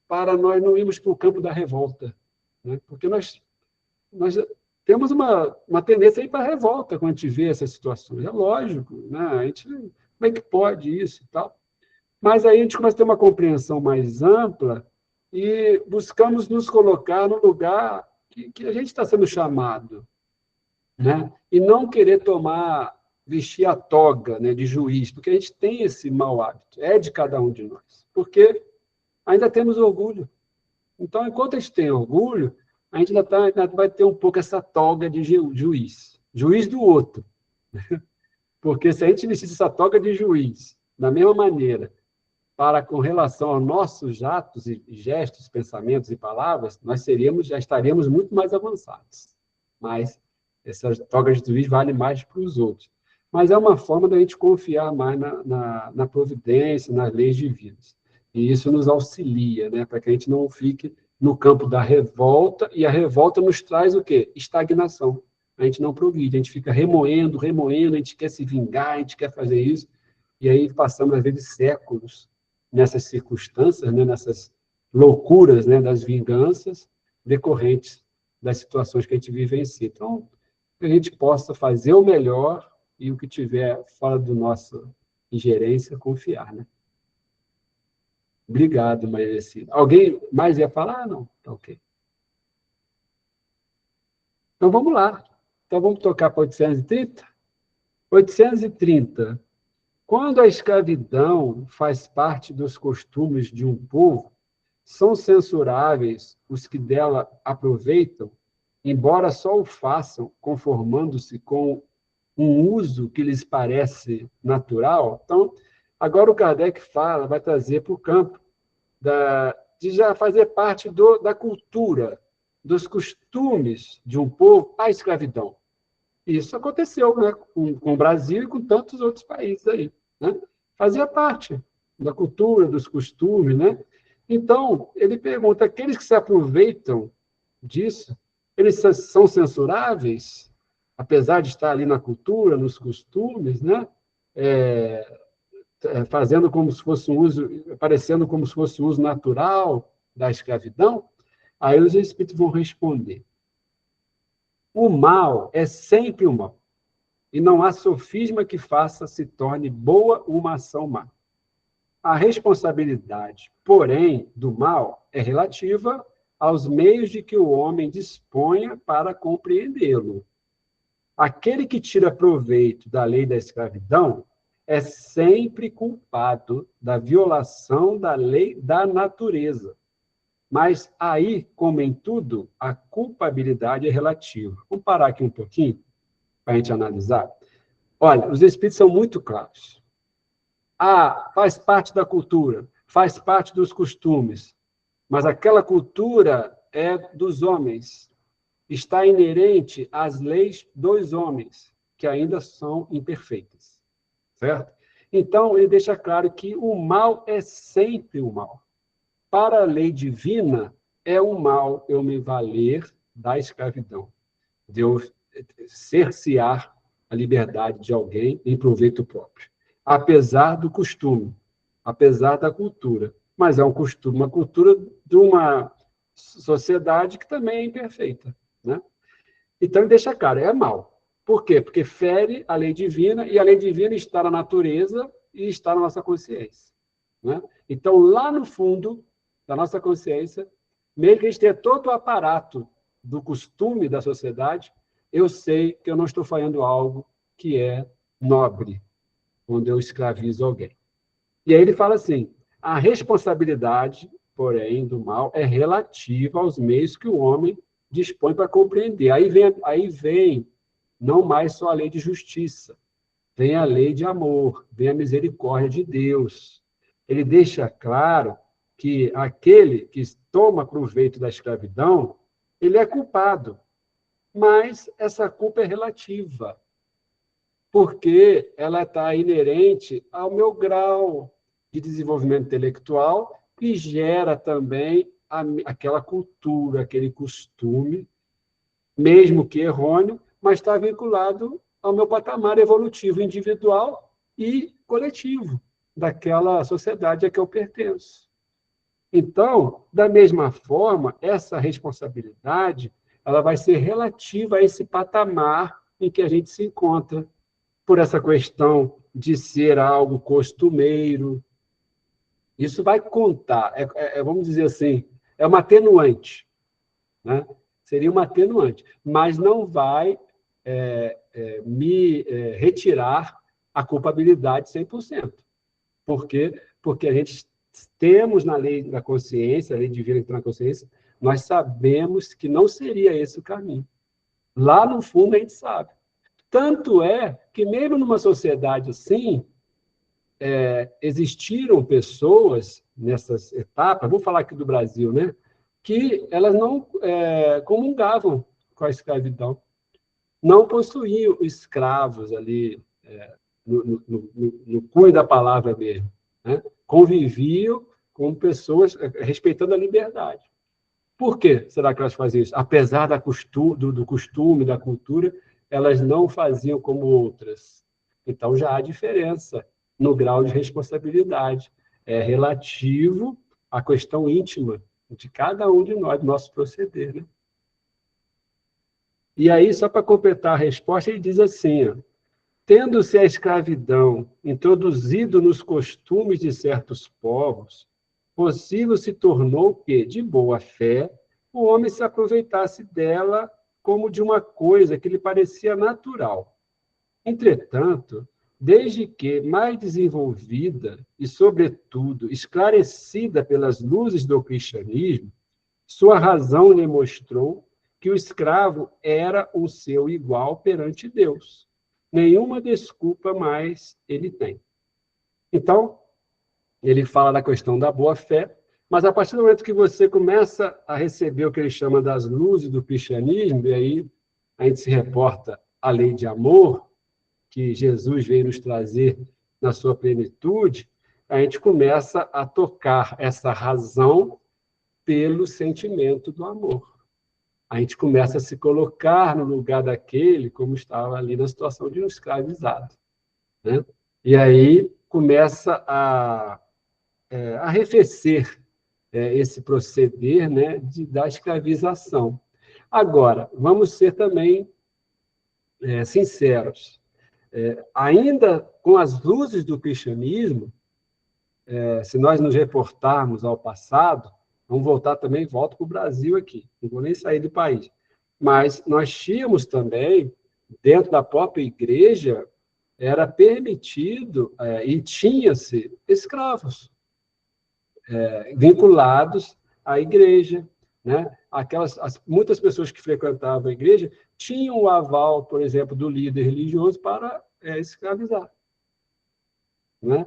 para nós não irmos para o campo da revolta, né? Porque nós temos uma tendência a ir para a revolta quando a gente vê essas situações. É lógico, né? A gente, como é que pode isso e tal? Mas aí a gente começa a ter uma compreensão mais ampla e buscamos nos colocar no lugar que a gente está sendo chamado, né? E não querer vestir a toga, né, de juiz, porque a gente tem esse mau hábito, é de cada um de nós, porque ainda temos orgulho. Então, enquanto a gente tem orgulho, a gente ainda vai ter um pouco essa toga de juiz do outro. Porque se a gente vestisse essa toga de juiz da mesma maneira, com relação aos nossos atos e gestos, pensamentos e palavras, nós já estaríamos muito mais avançados. Mas essa toga de juiz vale mais para os outros. Mas é uma forma da gente confiar mais na providência, nas leis divinas. E isso nos auxilia, né, para que a gente não fique no campo da revolta, e a revolta nos traz o quê? Estagnação. A gente não progride, a gente fica remoendo, a gente quer se vingar, a gente quer fazer isso, e aí passamos, às vezes, séculos nessas circunstâncias, né, nessas loucuras, né, das vinganças decorrentes das situações que a gente vivencia. Então, que a gente possa fazer o melhor e o que tiver fora da nossa ingerência, confiar, né? Obrigado, Maria Cecília. Alguém mais ia falar? Não? Tá ok. Então, vamos lá. Então, vamos tocar para 830? 830. Quando a escravidão faz parte dos costumes de um povo, são censuráveis os que dela aproveitam, embora só o façam conformando-se com um uso que lhes parece natural. Então, agora o Kardec vai trazer para o campo de já fazer parte da cultura, dos costumes de um povo, a escravidão. Isso aconteceu, né, com o Brasil e com tantos outros países aí, né? Fazia parte da cultura, dos costumes, né? Então, ele pergunta, aqueles que se aproveitam disso, eles são censuráveis? Apesar de estar ali na cultura, nos costumes, né? Fazendo como se fosse parecendo como se fosse um uso natural da escravidão, aí os espíritos vão responder. O mal é sempre o mal, e não há sofisma que faça se torne boa uma ação má. A responsabilidade, porém, do mal é relativa aos meios de que o homem disponha para compreendê-lo. Aquele que tira proveito da lei da escravidão é sempre culpado da violação da lei da natureza. Mas aí, como em tudo, a culpabilidade é relativa. Vamos parar aqui um pouquinho para a gente analisar? Olha, os espíritos são muito claros. Faz parte da cultura, faz parte dos costumes, mas aquela cultura é dos homens, está inerente às leis dos homens, que ainda são imperfeitas, certo? Então, ele deixa claro que o mal é sempre o mal. Para a lei divina, é o mal eu me valer da escravidão, de eu cercear a liberdade de alguém em proveito próprio. Apesar do costume, apesar da cultura. Mas é um costume, uma cultura de uma sociedade que também é imperfeita, né? Então, ele deixa claro, é mal. Por quê? Porque fere a lei divina, e a lei divina está na natureza e está na nossa consciência, né? Então, lá no fundo da nossa consciência, mesmo que a gente tenha todo o aparato do costume da sociedade, eu sei que eu não estou fazendo algo que é nobre, quando eu escravizo alguém. E aí ele fala assim, a responsabilidade, porém, do mal é relativa aos meios que o homem dispõe para compreender. Aí vem não mais só a lei de justiça, vem a lei de amor, vem a misericórdia de Deus. Ele deixa claro que aquele que toma proveito da escravidão, ele é culpado, mas essa culpa é relativa. porque ela está inerente ao meu grau de desenvolvimento intelectual e gera também aquela cultura, aquele costume, mesmo que errôneo, mas está vinculado ao meu patamar evolutivo individual e coletivo daquela sociedade a que eu pertenço. Então, da mesma forma, essa responsabilidade ela vai ser relativa a esse patamar em que a gente se encontra, por essa questão de ser algo costumeiro. Isso vai contar, vamos dizer assim, é uma atenuante, né? Seria uma atenuante, mas não vai me retirar a culpabilidade 100%. Por quê? Porque a gente temos na lei da consciência, a lei divina que está na consciência, nós sabemos que não seria esse o caminho. Lá no fundo a gente sabe. Tanto é que mesmo numa sociedade assim, existiram pessoas nessas etapas, vou falar aqui do Brasil, né, que elas não comungavam com a escravidão, não possuíam escravos ali, no cunho da palavra mesmo, né? Conviviam com pessoas respeitando a liberdade. Por que será que elas faziam isso? Apesar do costume, da cultura, elas não faziam como outras. Então, já há diferença no grau de responsabilidade. É relativo à questão íntima de cada um de nós, do nosso proceder, né? E aí, só para completar a resposta, ele diz assim, ó, tendo-se a escravidão introduzido nos costumes de certos povos, possível se tornou que, de boa fé, o homem se aproveitasse dela como de uma coisa que lhe parecia natural. Entretanto, desde que mais desenvolvida e, sobretudo, esclarecida pelas luzes do cristianismo, sua razão lhe mostrou que o escravo era o seu igual perante Deus. Nenhuma desculpa mais ele tem. Então, ele fala da questão da boa-fé, mas a partir do momento que você começa a receber o que ele chama das luzes do cristianismo, e aí a gente se reporta à lei de amor, que Jesus veio nos trazer na sua plenitude, a gente começa a tocar essa razão pelo sentimento do amor. A gente começa a se colocar no lugar daquele como estava ali na situação de um escravizado, né? E aí começa a arrefecer esse proceder, né, da escravização. Agora, vamos ser também sinceros. Ainda com as luzes do cristianismo, se nós nos reportarmos ao passado, vamos voltar também, volto para o Brasil aqui, não vou nem sair do país, mas nós tínhamos também, dentro da própria igreja, era permitido e tinha-se escravos vinculados à igreja, né? Muitas pessoas que frequentavam a igreja tinham o aval, por exemplo, do líder religioso para escravizar, né?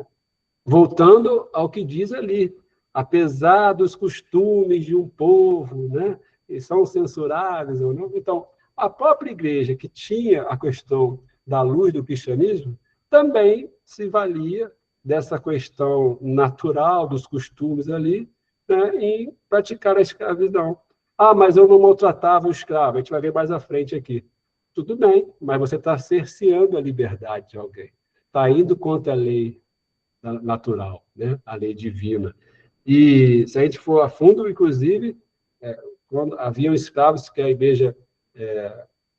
Voltando ao que diz ali, apesar dos costumes de um povo, né, que são censuráveis ou não, então, a própria igreja que tinha a questão da luz do cristianismo também se valia dessa questão natural dos costumes ali, né, em praticar a escravidão. Ah, mas eu não maltratava o escravo, a gente vai ver mais à frente aqui. Tudo bem, mas você está cerceando a liberdade de alguém, está indo contra a lei natural, né? A lei divina. E se a gente for a fundo, inclusive, quando haviam escravos que a igreja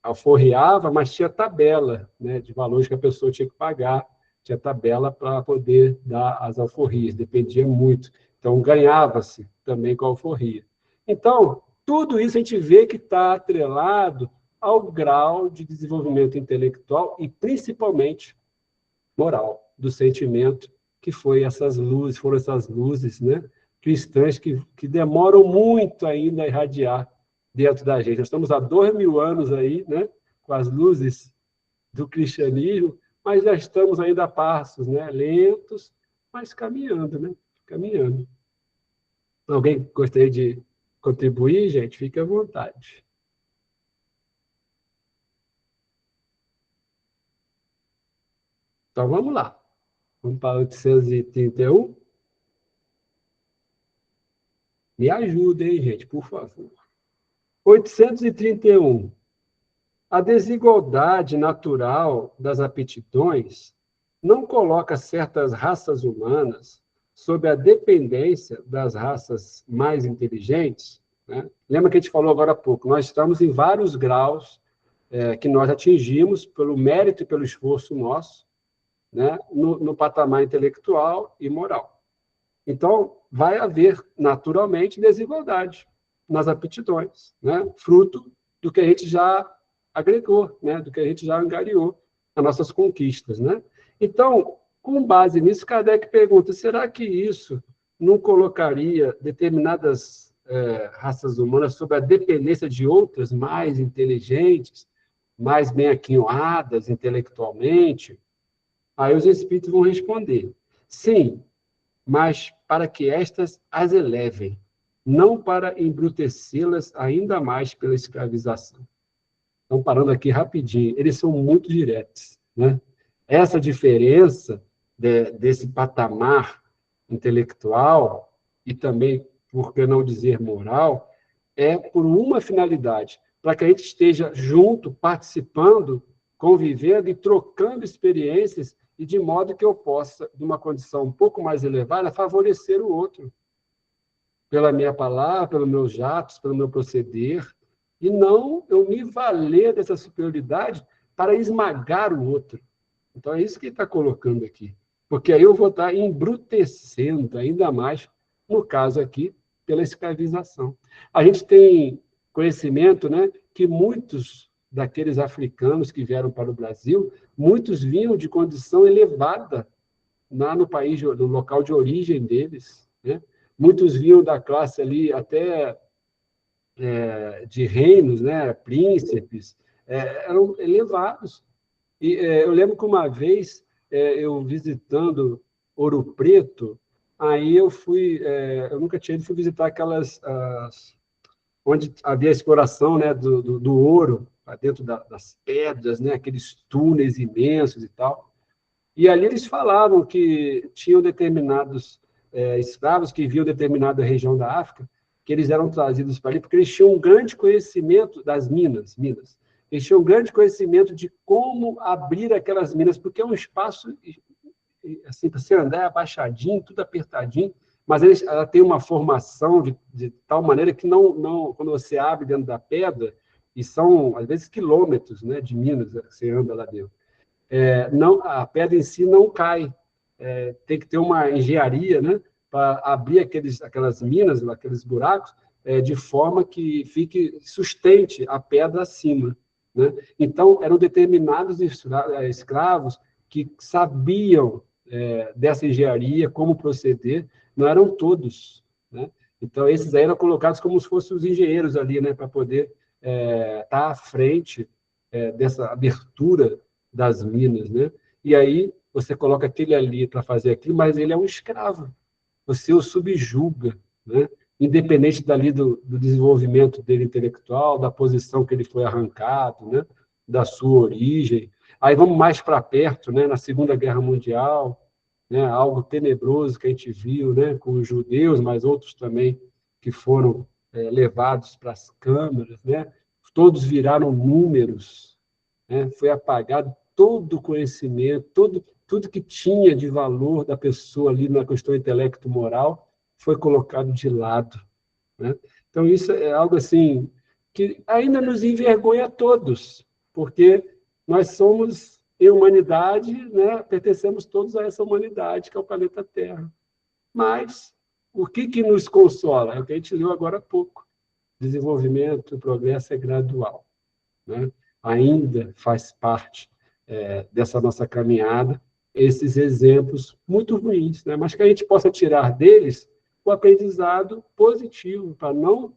alforriava, mas tinha tabela, né, de valores que a pessoa tinha que pagar, tinha tabela para poder dar as alforrias, dependia muito. Então, ganhava-se também com a alforria. Então, tudo isso a gente vê que está atrelado ao grau de desenvolvimento intelectual e, principalmente, moral, do sentimento, que foram essas luzes, né, cristãs que demoram muito ainda a irradiar dentro da gente. Nós estamos há 2000 anos aí, né, com as luzes do cristianismo, mas já estamos ainda a passos, né, lentos, mas caminhando, né, caminhando. Alguém gostaria de contribuir, gente? Fique à vontade. Então, vamos lá. Vamos para 831. Me ajuda, hein, gente, por favor. 831. A desigualdade natural das aptidões não coloca certas raças humanas sob a dependência das raças mais inteligentes, né? Lembra que a gente falou agora há pouco, nós estamos em vários graus que nós atingimos pelo mérito e pelo esforço nosso, né, no patamar intelectual e moral. Então, vai haver, naturalmente, desigualdade nas aptidões, né, fruto do que a gente já agregou, né, do que a gente já angariou nas nossas conquistas, né? Então, com base nisso, Kardec pergunta, será que isso não colocaria determinadas raças humanas sob a dependência de outras mais inteligentes, mais bem aquinhoadas intelectualmente? Aí os espíritos vão responder, sim, mas para que estas as elevem, não para embrutecê-las ainda mais pela escravização. Então, parando aqui rapidinho, eles são muito diretos, né? Essa diferença desse patamar intelectual e também, por que não dizer moral, é por uma finalidade, para que a gente esteja junto, participando, convivendo e trocando experiências, e de modo que eu possa, de uma condição um pouco mais elevada, favorecer o outro, pela minha palavra, pelos meus atos, pelo meu proceder, e não eu me valer dessa superioridade para esmagar o outro. Então, é isso que ele está colocando aqui. Porque aí eu vou estar embrutecendo ainda mais, no caso aqui, pela escravização. A gente tem conhecimento, né, que muitos daqueles africanos que vieram para o Brasil, muitos vinham de condição elevada lá no país, no local de origem deles, né? Muitos vinham da classe ali até de reinos, né, príncipes, eram elevados. E eu lembro que uma vez, eu visitando Ouro Preto, aí eu fui, eu nunca tinha ido, fui visitar aquelas, onde havia a exploração, né, do ouro, dentro das pedras, né, aqueles túneis imensos e tal. E ali eles falavam que tinham determinados escravos que viam determinada região da África, que eles eram trazidos para ali, porque eles tinham um grande conhecimento das minas. Eles tinham um grande conhecimento de como abrir aquelas minas, porque é um espaço, assim, para você andar abaixadinho, tudo apertadinho, mas ela tem uma formação de tal maneira que não, quando você abre dentro da pedra, e são, às vezes, quilômetros, né, de minas que você anda lá dentro, não, a pedra em si não cai, tem que ter uma engenharia, né, para abrir aquelas minas, aqueles buracos, de forma que sustente a pedra acima, né? Então, eram determinados escravos que sabiam dessa engenharia, como proceder, não eram todos, né? Então, esses aí eram colocados como se fossem os engenheiros ali, né, para poder estar à frente dessa abertura das minas, né? E aí você coloca aquele ali para fazer aquilo, mas ele é um escravo. Você o subjuga, né? Independente dali do desenvolvimento dele intelectual, da posição que ele foi arrancado, né? Da sua origem. Aí vamos mais para perto, né? Na Segunda Guerra Mundial, né? Algo tenebroso que a gente viu, né? Com os judeus, mas outros também que foram levados para as câmaras, né? Todos viraram números, né? Foi apagado todo o conhecimento, tudo que tinha de valor da pessoa ali na questão intelecto-moral foi colocado de lado, né? Então, isso é algo assim que ainda nos envergonha a todos, porque nós somos, em humanidade, né, pertencemos todos a essa humanidade, que é o planeta Terra. Mas o que nos consola? É o que a gente leu agora há pouco. Desenvolvimento, progresso é gradual, né? Ainda faz parte dessa nossa caminhada, esses exemplos muito ruins, né? Mas que a gente possa tirar deles o aprendizado positivo, para não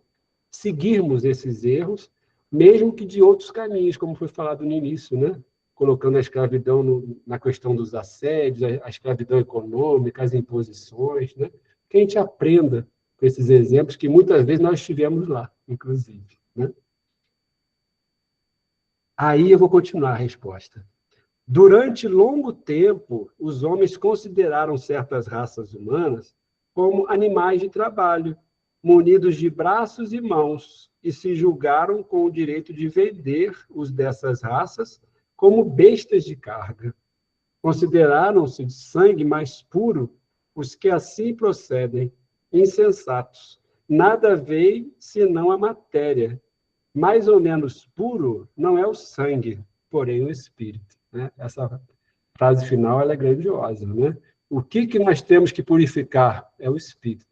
seguirmos esses erros, mesmo que de outros caminhos, como foi falado no início, né? Colocando a escravidão na questão dos assédios, a escravidão econômica, as imposições, né? Que a gente aprenda com esses exemplos, que muitas vezes nós estivemos lá, inclusive, né? Aí eu vou continuar a resposta. Durante longo tempo, os homens consideraram certas raças humanas como animais de trabalho, munidos de braços e mãos, e se julgaram com o direito de vender os dessas raças como bestas de carga. Consideraram-se de sangue mais puro os que assim procedem, insensatos. Nada veem senão a matéria. Mais ou menos puro não é o sangue, porém o espírito. Né? Essa frase final ela é grandiosa. Né? O que nós temos que purificar? É o espírito.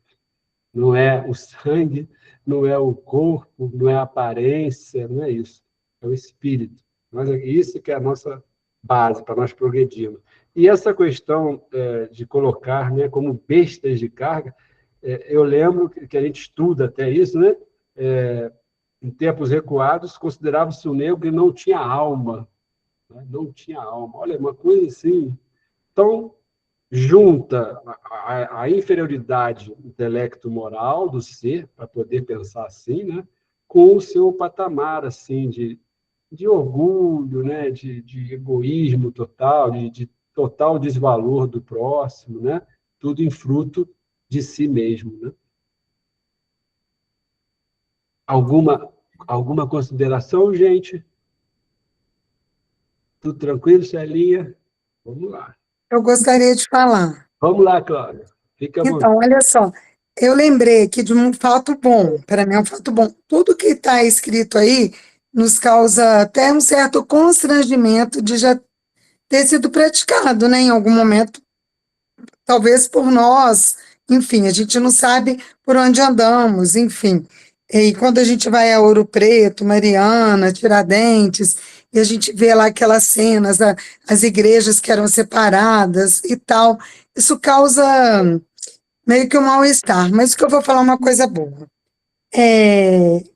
Não é o sangue, não é o corpo, não é a aparência, não é isso. É o espírito. Mas é isso que é a nossa base para nós progredirmos. E essa questão de colocar, né, como bestas de carga, eu lembro que a gente estuda até isso, né? Em tempos recuados, considerava-se o negro que não tinha alma. Né? Não tinha alma. Olha, uma coisa assim, tão junta a inferioridade intelecto-moral do ser, para poder pensar assim, né? Com o seu patamar assim, de orgulho, né? de egoísmo total, de total desvalor do próximo, né? Tudo em fruto de si mesmo. Né? Alguma consideração, gente? Tudo tranquilo, Celinha? Vamos lá. Eu gostaria de falar. Vamos lá, Cláudia. Fica à vontade. Então, olha só, eu lembrei aqui de um fato bom, para mim é um fato bom. Tudo que está escrito aí nos causa até um certo constrangimento de já ter sido praticado, né, em algum momento, talvez por nós, enfim, a gente não sabe por onde andamos, enfim. E quando a gente vai a Ouro Preto, Mariana, Tiradentes, e a gente vê lá aquelas cenas, as igrejas que eram separadas e tal, isso causa meio que um mal-estar, mas o que eu vou falar é uma coisa boa.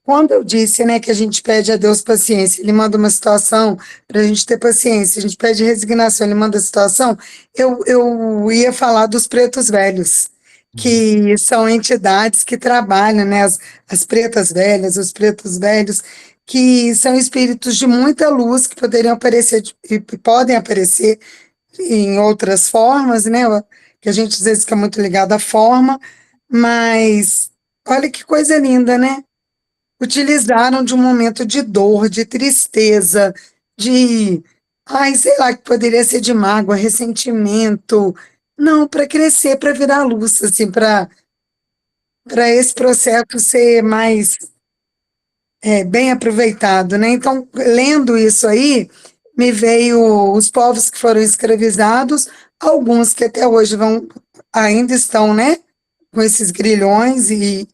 Quando eu disse, né, que a gente pede a Deus paciência, Ele manda uma situação para a gente ter paciência, a gente pede resignação, Ele manda a situação, eu ia falar dos pretos velhos, que são entidades que trabalham, né, as pretas velhas, os pretos velhos, que são espíritos de muita luz, que poderiam aparecer, e podem aparecer em outras formas, né, que a gente às vezes fica muito ligado à forma, mas olha que coisa linda, né? Utilizaram de um momento de dor, de tristeza, de, ai, sei lá, que poderia ser de mágoa, ressentimento. Não, para crescer, para virar luz, assim, para esse processo ser mais bem aproveitado, né? Então, lendo isso aí, me veio os povos que foram escravizados, alguns que até hoje ainda estão, né? Com esses grilhões e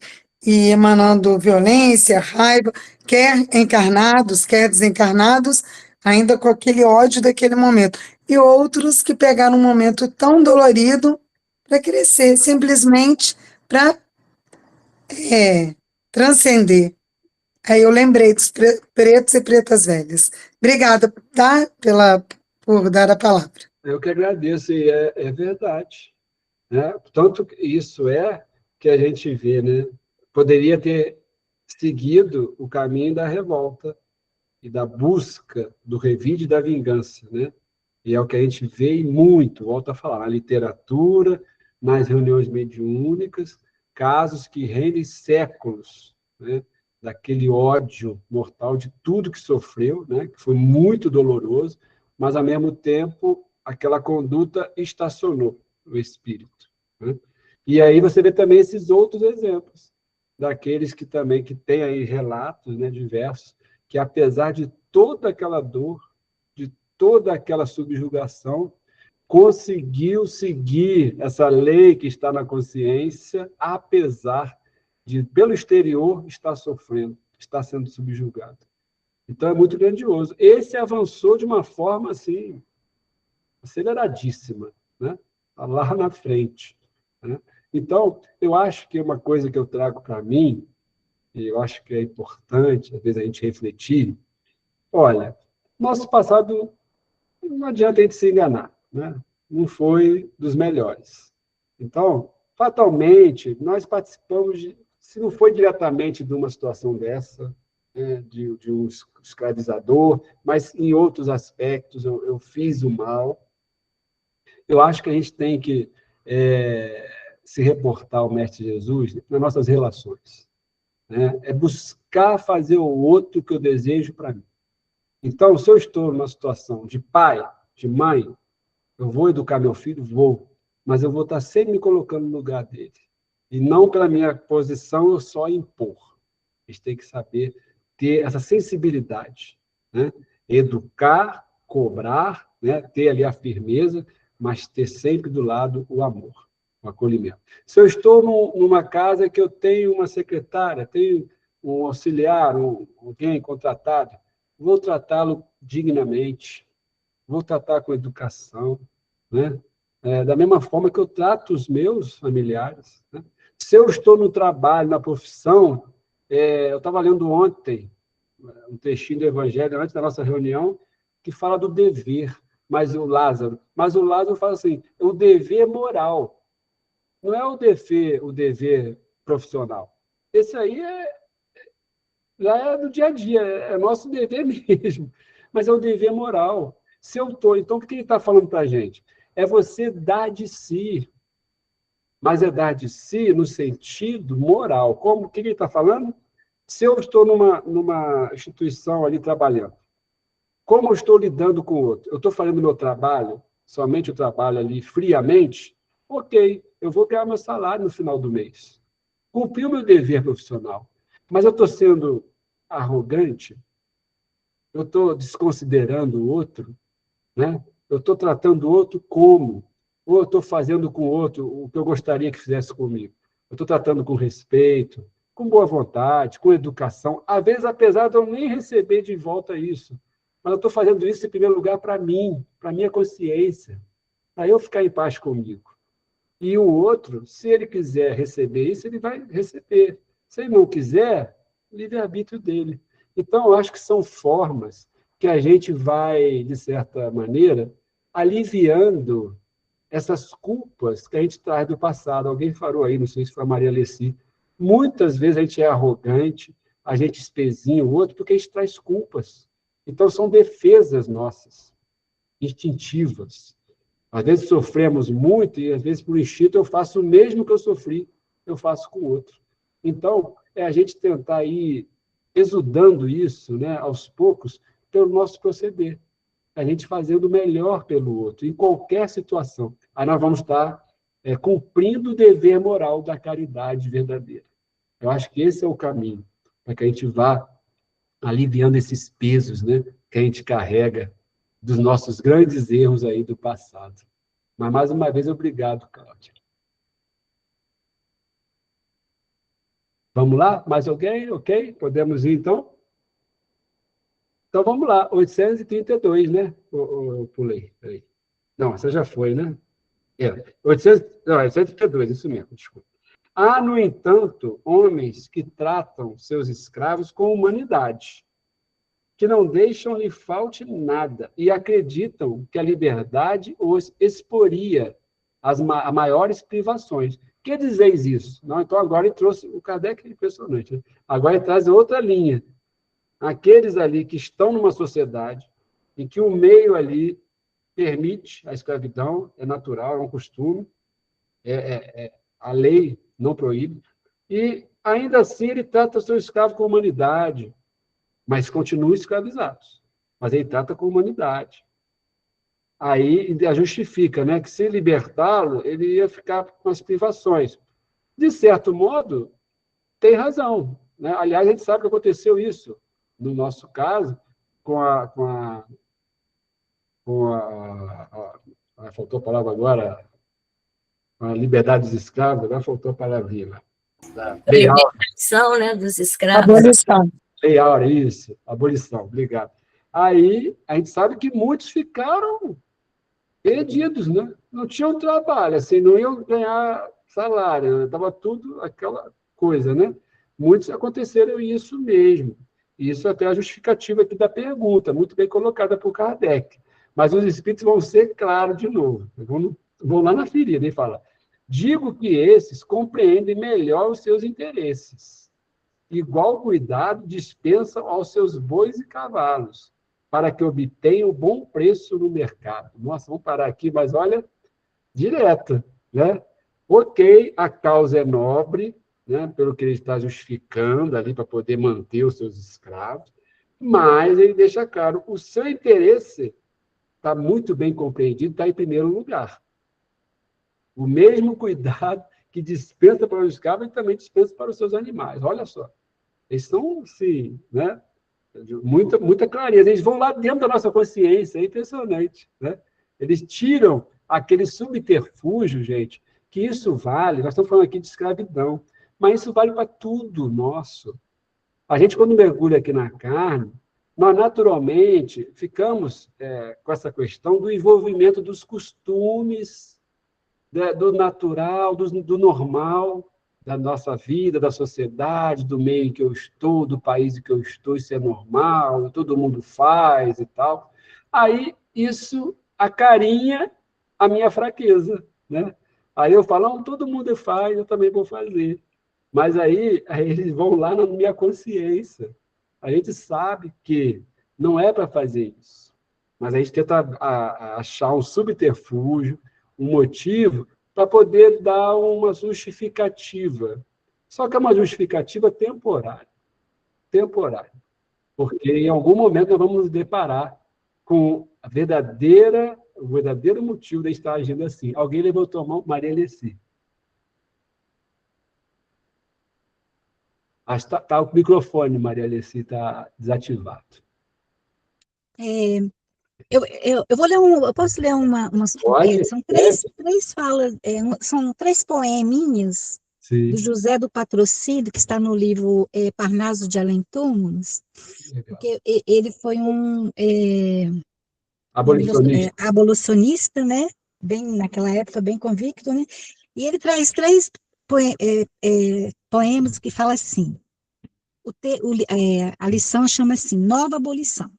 emanando violência, raiva, quer encarnados, quer desencarnados, ainda com aquele ódio daquele momento. E outros que pegaram um momento tão dolorido para crescer, simplesmente para transcender. Aí eu lembrei dos pretos e pretas velhas. Obrigada, tá? Por dar a palavra. Eu que agradeço, e é verdade. Né? Tanto que isso que a gente vê, né? Poderia ter seguido o caminho da revolta e da busca do revide e da vingança, né? E é o que a gente vê muito, volto a falar, na literatura, nas reuniões mediúnicas, casos que rendem séculos, né? Daquele ódio mortal de tudo que sofreu, né? Que foi muito doloroso, mas, ao mesmo tempo, aquela conduta estacionou o espírito. Né? E aí você vê também esses outros exemplos, daqueles que também que têm aí relatos, né, diversos, que apesar de toda aquela dor, de toda aquela subjugação, conseguiu seguir essa lei que está na consciência, apesar de, pelo exterior, estar sofrendo, estar sendo subjugado. Então, é muito grandioso. Esse avançou de uma forma, assim, aceleradíssima, né? Lá na frente. Né? Então, eu acho que uma coisa que eu trago para mim, e eu acho que é importante, às vezes, a gente refletir, olha, nosso passado, não adianta a gente se enganar, né? Não foi dos melhores. Então, fatalmente, nós participamos, se não foi diretamente de uma situação dessa, né, de um escravizador, mas em outros aspectos eu fiz o mal. Eu acho que a gente tem que se reportar ao Mestre Jesus nas nossas relações, né? É buscar fazer o outro que eu desejo para mim. Então, se eu estou numa situação de pai, de mãe, eu vou educar meu filho? Vou, mas eu vou estar sempre me colocando no lugar dele. E não pela minha posição eu só impor. A gente tem que saber ter essa sensibilidade, né? Educar, cobrar, né? Ter ali a firmeza, mas ter sempre do lado o amor, o acolhimento. Se eu estou numa casa que eu tenho uma secretária, tenho um auxiliar, alguém contratado, vou tratá-lo dignamente, vou tratar com educação, né? Da mesma forma que eu trato os meus familiares, né? Se eu estou no trabalho, na profissão, eu estava lendo ontem um trechinho do Evangelho, antes da nossa reunião, que fala do dever, mas o Lázaro fala assim, o dever moral, não é o dever profissional. Esse aí já é do dia a dia, é nosso dever mesmo, mas é o dever moral. Se eu estou, então, o que ele está falando para a gente? É você dar de si, mas é dar de si no sentido moral. Como? O que ele está falando? Se eu estou numa instituição ali trabalhando, como eu estou lidando com o outro? Eu estou fazendo meu trabalho, somente o trabalho ali friamente? Ok, eu vou ganhar meu salário no final do mês. Cumpri o meu dever profissional. Mas eu estou sendo arrogante? Eu estou desconsiderando o outro? Né? Eu estou tratando o outro como? Ou eu estou fazendo com o outro o que eu gostaria que fizesse comigo? Eu estou tratando com respeito, com boa vontade, com educação, às vezes, apesar de eu nem receber de volta isso, mas eu estou fazendo isso, em primeiro lugar, para mim, para a minha consciência, para eu ficar em paz comigo. E o outro, se ele quiser receber isso, ele vai receber. Se ele não quiser, livre-arbítrio dele. Então, eu acho que são formas que a gente vai, de certa maneira, aliviando essas culpas que a gente traz do passado. Alguém falou aí, não sei se foi a Maria Alessi, muitas vezes a gente é arrogante, a gente espezinha o outro, porque a gente traz culpas. Então, são defesas nossas, instintivas. Às vezes sofremos muito e, às vezes, por instinto, eu faço o mesmo que eu sofri, eu faço com o outro. Então, é a gente tentar ir exudando isso, né, aos poucos, pelo nosso proceder. A gente fazendo o melhor pelo outro, em qualquer situação. Aí nós vamos estar cumprindo o dever moral da caridade verdadeira. Eu acho que esse é o caminho, para que a gente vá aliviando esses pesos, né, que a gente carrega dos nossos grandes erros aí do passado. Mas, mais uma vez, obrigado, Cláudia. Vamos lá? Mais alguém? Ok? Podemos ir, então? Então, vamos lá. 832, né? Eu pulei. Peraí. Não, essa já foi, né? 832, isso mesmo, desculpa. Há, no entanto, homens que tratam seus escravos com humanidade, que não deixam lhe falte nada e acreditam que a liberdade os exporia a maiores privações. Que dizeis isso? Não, então, agora ele trouxe... O Kardec é impressionante, né? Agora ele traz outra linha. Aqueles ali que estão numa sociedade em que o meio ali permite a escravidão, é natural, é um costume, a lei não proíbe, e ainda assim ele trata o seu escravo com humanidade, mas continua escravizados. Mas ele trata com humanidade. Aí a justifica, né, que se libertá-lo, ele ia ficar com as privações. De certo modo, tem razão, né? Aliás, a gente sabe que aconteceu isso, no nosso caso, faltou a palavra agora, a liberdade dos escravos, agora faltou a palavrinha. Libertação, né, dos escravos. Abolição. Lei Áurea, isso, abolição, obrigado. Aí, a gente sabe que muitos ficaram perdidos, né? Não tinham trabalho, assim, não iam ganhar salário, né? Estava tudo aquela coisa, né? Muitos aconteceram isso mesmo. Isso até é a justificativa aqui da pergunta, muito bem colocada por Kardec. Mas os espíritos vão ser claros de novo. Vão lá na ferida e falam: digo que esses compreendem melhor os seus interesses igual cuidado dispensa aos seus bois e cavalos, para que obtenham bom preço no mercado. Nossa, vamos parar aqui, mas olha, direto, né? Ok, a causa é nobre, né, pelo que ele está justificando ali para poder manter os seus escravos, mas ele deixa claro, o seu interesse está muito bem compreendido, está em primeiro lugar. O mesmo cuidado que dispensa para os escravos, ele também dispensa para os seus animais. Olha só, eles são, sim, né, muita clareza. Eles vão lá dentro da nossa consciência, é impressionante, né? Eles tiram aquele subterfúgio, gente, que isso vale, nós estamos falando aqui de escravidão, mas isso vale para tudo nosso. A gente, quando mergulha aqui na carne, nós naturalmente ficamos com essa questão do envolvimento dos costumes, do natural, do normal, da nossa vida, da sociedade, do meio em que eu estou, do país em que eu estou, isso é normal, todo mundo faz e tal. Aí, isso acarinha a minha fraqueza, né? Aí eu falo, não, todo mundo faz, eu também vou fazer. Mas aí eles vão lá na minha consciência. A gente sabe que não é para fazer isso. Mas a gente tenta achar um subterfúgio, um motivo, para poder dar uma justificativa. Só que é uma justificativa temporária. Temporária. Porque em algum momento nós vamos nos deparar com o verdadeiro motivo de estar agindo assim. Alguém levantou a mão, Maria Alessi. Está o microfone, Maria Alessi, está desativado. Eu vou ler eu posso ler umas. São três falas, são três poeminhas do José do Patrocínio, que está no livro Parnaso de Além-Túmulos, porque ele foi um abolicionista, né? Bem, naquela época, bem convicto, né? E ele traz três poemas que falam assim. A lição chama assim, Nova Abolição,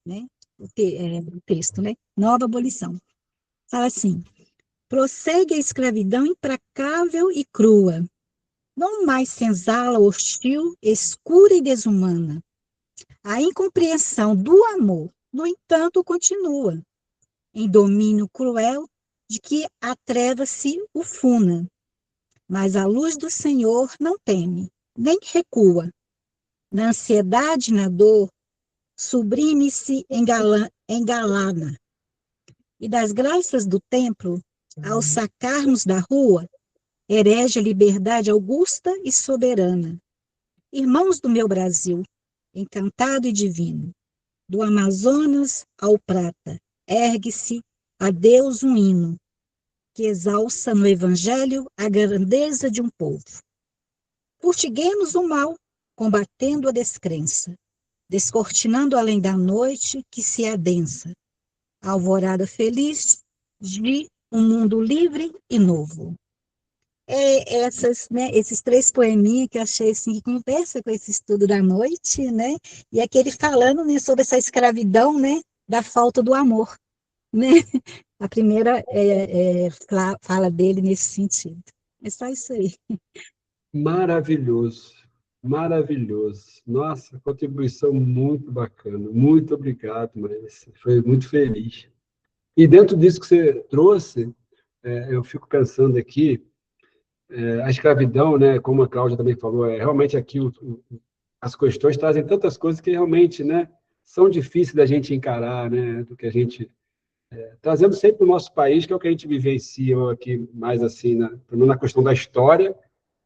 né? O texto, né? Nova Abolição. Fala assim: prossegue a escravidão implacável e crua, não mais senzala, hostil, escura e desumana. A incompreensão do amor, no entanto, continua, em domínio cruel de que a treva se ufuna. Mas a luz do Senhor não teme, nem recua. Na ansiedade, na dor, sublime-se engalana. E das graças do templo, ao sacarmos da rua, herege a liberdade augusta e soberana. Irmãos do meu Brasil, encantado e divino, do Amazonas ao Prata, ergue-se a Deus um hino, que exalça no Evangelho a grandeza de um povo. Furtiguemos o mal, combatendo a descrença, descortinando além da noite que se adensa, a alvorada feliz de um mundo livre e novo. Esses três poeminhas que eu achei assim, que conversa com esse estudo da noite, né? E aquele falando, né, sobre essa escravidão, né, da falta do amor, né? A primeira fala dele nesse sentido. É só isso aí. Maravilhoso, maravilhoso. Nossa, contribuição muito bacana. Muito obrigado, Marisa. Foi muito feliz. E dentro disso que você trouxe, eu fico pensando aqui, a escravidão, né, como a Cláudia também falou, realmente aqui as questões trazem tantas coisas que realmente, né, são difíceis da gente encarar, né, do que a gente trazendo sempre o nosso país, que é o que a gente vivencia aqui mais assim, na questão da história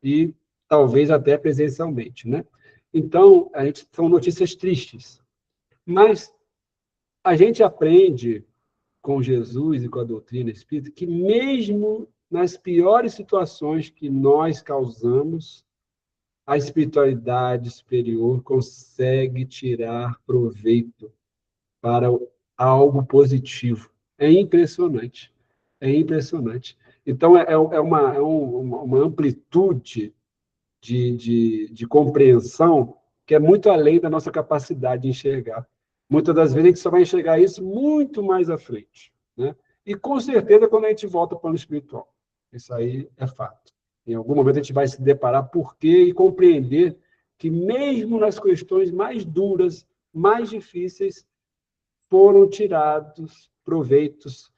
e talvez até presencialmente, né? Então, são notícias tristes, mas a gente aprende com Jesus e com a doutrina espírita que mesmo nas piores situações que nós causamos, a espiritualidade superior consegue tirar proveito para algo positivo. É impressionante. É impressionante. Então, é uma amplitude de compreensão que é muito além da nossa capacidade de enxergar. Muitas das vezes a gente só vai enxergar isso muito mais à frente, né? E com certeza quando a gente volta para o plano espiritual. Isso aí é fato. Em algum momento a gente vai se deparar por quê e compreender que mesmo nas questões mais duras, mais difíceis, foram tirados proveitos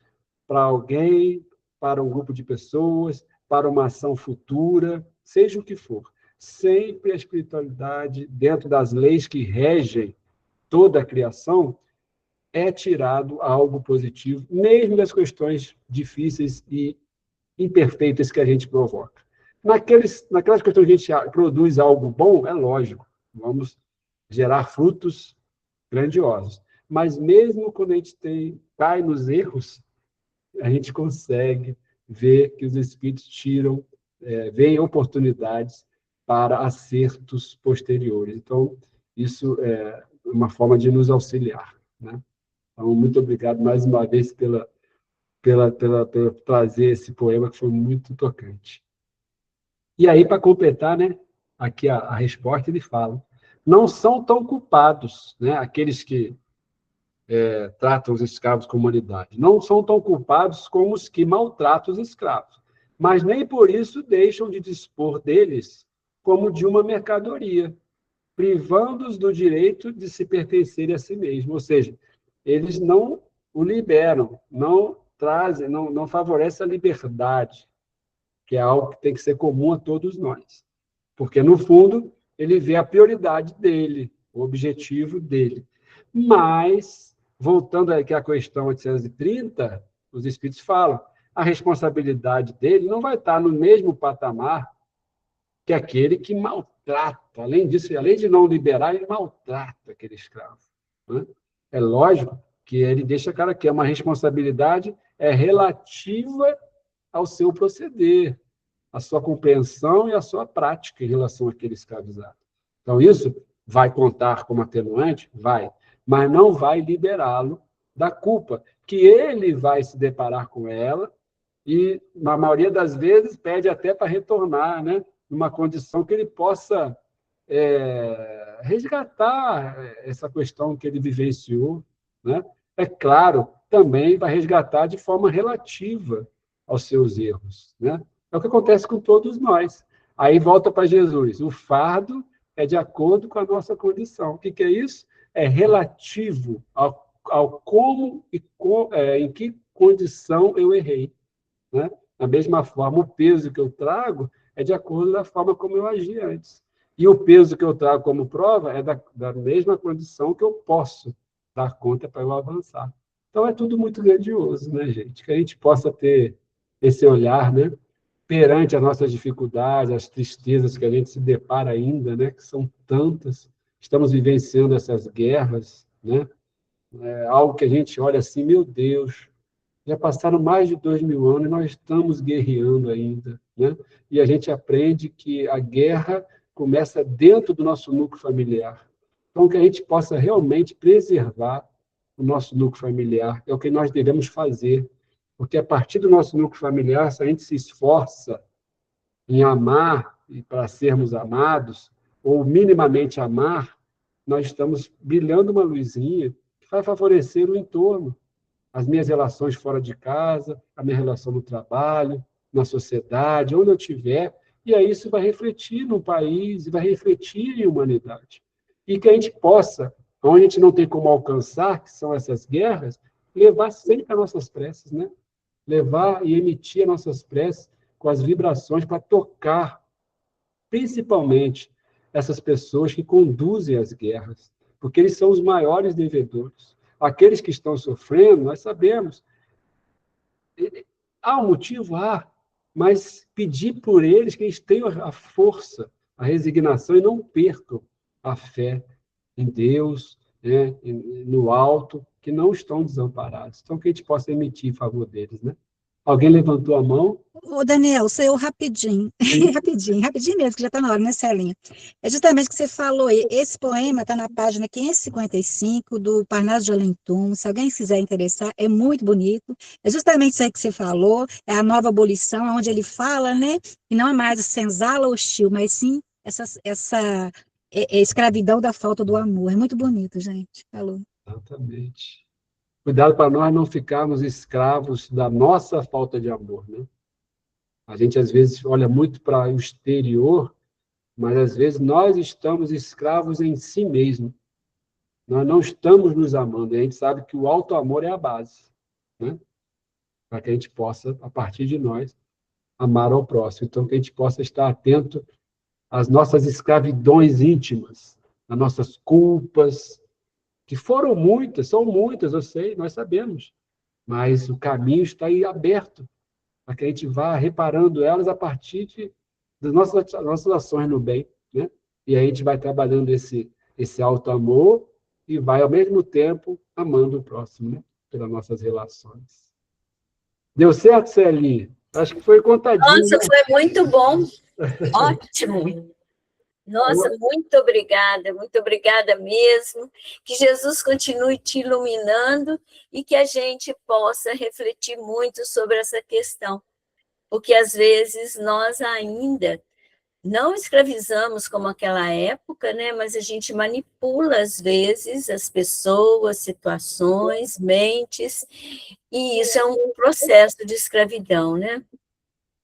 para alguém, para um grupo de pessoas, para uma ação futura, seja o que for. Sempre a espiritualidade, dentro das leis que regem toda a criação, é tirado algo positivo, mesmo das questões difíceis e imperfeitas que a gente provoca. Naquelas questões que a gente produz algo bom, é lógico, vamos gerar frutos grandiosos. Mas mesmo quando a gente cai nos erros, a gente consegue ver que os espíritos veem oportunidades para acertos posteriores. Então, isso é uma forma de nos auxiliar, né? Então, muito obrigado mais uma vez pela trazer esse poema, que foi muito tocante. E aí, para completar, né, aqui a resposta, ele fala: não são tão culpados, né, aqueles que tratam os escravos com humanidade, não são tão culpados como os que maltratam os escravos, mas nem por isso deixam de dispor deles como de uma mercadoria, privando-os do direito de se pertencerem a si mesmo. Ou seja, eles não o liberam, não trazem, não favorecem a liberdade, que é algo que tem que ser comum a todos nós. Porque, no fundo, ele vê a prioridade dele, o objetivo dele. Mas, voltando aqui à questão 830, os Espíritos falam, a responsabilidade dele não vai estar no mesmo patamar que aquele que maltrata. Além disso, além de não liberar, ele maltrata aquele escravo, né? É lógico que ele deixa claro que é uma responsabilidade relativa ao seu proceder, à sua compreensão e à sua prática em relação àquele escravizado. Então, isso vai contar como atenuante? Vai, mas não vai liberá-lo da culpa, que ele vai se deparar com ela e, na maioria das vezes, pede até para retornar, né, numa condição que ele possa resgatar essa questão que ele vivenciou, né? É claro, também vai resgatar de forma relativa aos seus erros, né? É o que acontece com todos nós. Aí volta para Jesus. O fardo é de acordo com a nossa condição. O que é isso? É relativo ao como e em que condição eu errei, né? Da mesma forma, o peso que eu trago é de acordo da forma como eu agi antes. E o peso que eu trago como prova é da mesma condição que eu posso dar conta para eu avançar. Então, é tudo muito grandioso, né, gente? Que a gente possa ter esse olhar, né, perante as nossas dificuldades, as tristezas que a gente se depara ainda, né, que são tantas. Estamos vivenciando essas guerras, né? Algo que a gente olha assim, meu Deus, já passaram mais de 2000 anos e nós estamos guerreando ainda, né? E a gente aprende que a guerra começa dentro do nosso núcleo familiar. Então, que a gente possa realmente preservar o nosso núcleo familiar, é o que nós devemos fazer, porque a partir do nosso núcleo familiar, se a gente se esforça em amar e para sermos amados, ou minimamente amar, nós estamos brilhando uma luzinha que vai favorecer o entorno, as minhas relações fora de casa, a minha relação no trabalho, na sociedade, onde eu estiver, e aí isso vai refletir no país, e vai refletir em humanidade. E que a gente possa, onde a gente não tem como alcançar, que são essas guerras, levar sempre as nossas preces, né? Levar e emitir as nossas preces com as vibrações para tocar, principalmente, essas pessoas que conduzem as guerras, porque eles são os maiores devedores. Aqueles que estão sofrendo, nós sabemos. Há um motivo? Há. Mas pedir por eles que eles tenham a força, a resignação e não percam a fé em Deus, né, no alto, que não estão desamparados. Então, que a gente possa emitir em favor deles, né? Alguém levantou a mão? Ô, Daniel, saiu rapidinho, rapidinho mesmo, que já está na hora, né, Celinha? É justamente o que você falou aí, esse poema está na página 555 do Parnaso de Além Túmulo, se alguém quiser interessar, é muito bonito, é justamente isso aí que você falou, é a nova abolição, onde ele fala, né, que não é mais a senzala hostil, mas sim essa escravidão da falta do amor, é muito bonito, gente, falou. Exatamente. Cuidado para nós não ficarmos escravos da nossa falta de amor, né? A gente, às vezes, olha muito para o exterior mas às vezes nós estamos escravos em si mesmo. Nós não estamos nos amando, e a gente sabe que o auto-amor é a base, né? Para que a gente possa, a partir de nós, amar ao próximo. Então, que a gente possa estar atento às nossas escravidões íntimas, às nossas culpas, que foram muitas, são muitas, eu sei, nós sabemos, mas o caminho está aí aberto, para que a gente vá reparando elas a partir das nossas ações no bem, né? E aí a gente vai trabalhando esse auto-amor e vai, ao mesmo tempo, amando o próximo, né? Pelas nossas relações. Deu certo, Celinha? Acho que foi contadinho. Nossa, né? foi muito bom. Ótimo. Nossa, muito obrigada mesmo. Que Jesus continue te iluminando e que a gente possa refletir muito sobre essa questão. Porque, às vezes, nós ainda não escravizamos como aquela época, né? Mas a gente manipula, às vezes, as pessoas, situações, mentes, e isso é um processo de escravidão, né?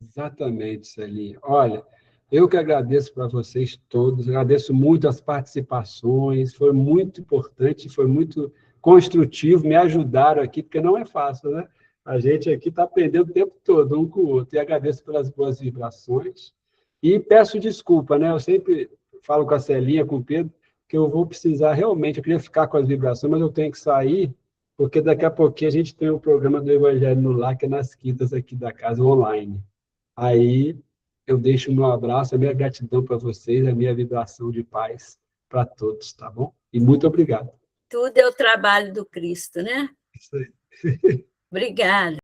Exatamente, Celinha. Olha, eu que agradeço para vocês todos, agradeço muito as participações, foi muito importante, foi muito construtivo, me ajudaram aqui, porque não é fácil, né? A gente aqui está aprendendo o tempo todo, um com o outro, e agradeço pelas boas vibrações. E peço desculpa, né? Eu sempre falo com a Celinha, com o Pedro, que eu vou precisar realmente, eu queria ficar com as vibrações, mas eu tenho que sair, porque daqui a pouquinho a gente tem o programa do Evangelho no Lar, que é nas quintas aqui da casa, online. Aí eu deixo o meu abraço, a minha gratidão para vocês, a minha vibração de paz para todos, tá bom? E muito obrigado. Tudo é o trabalho do Cristo, né? Isso aí. Obrigada.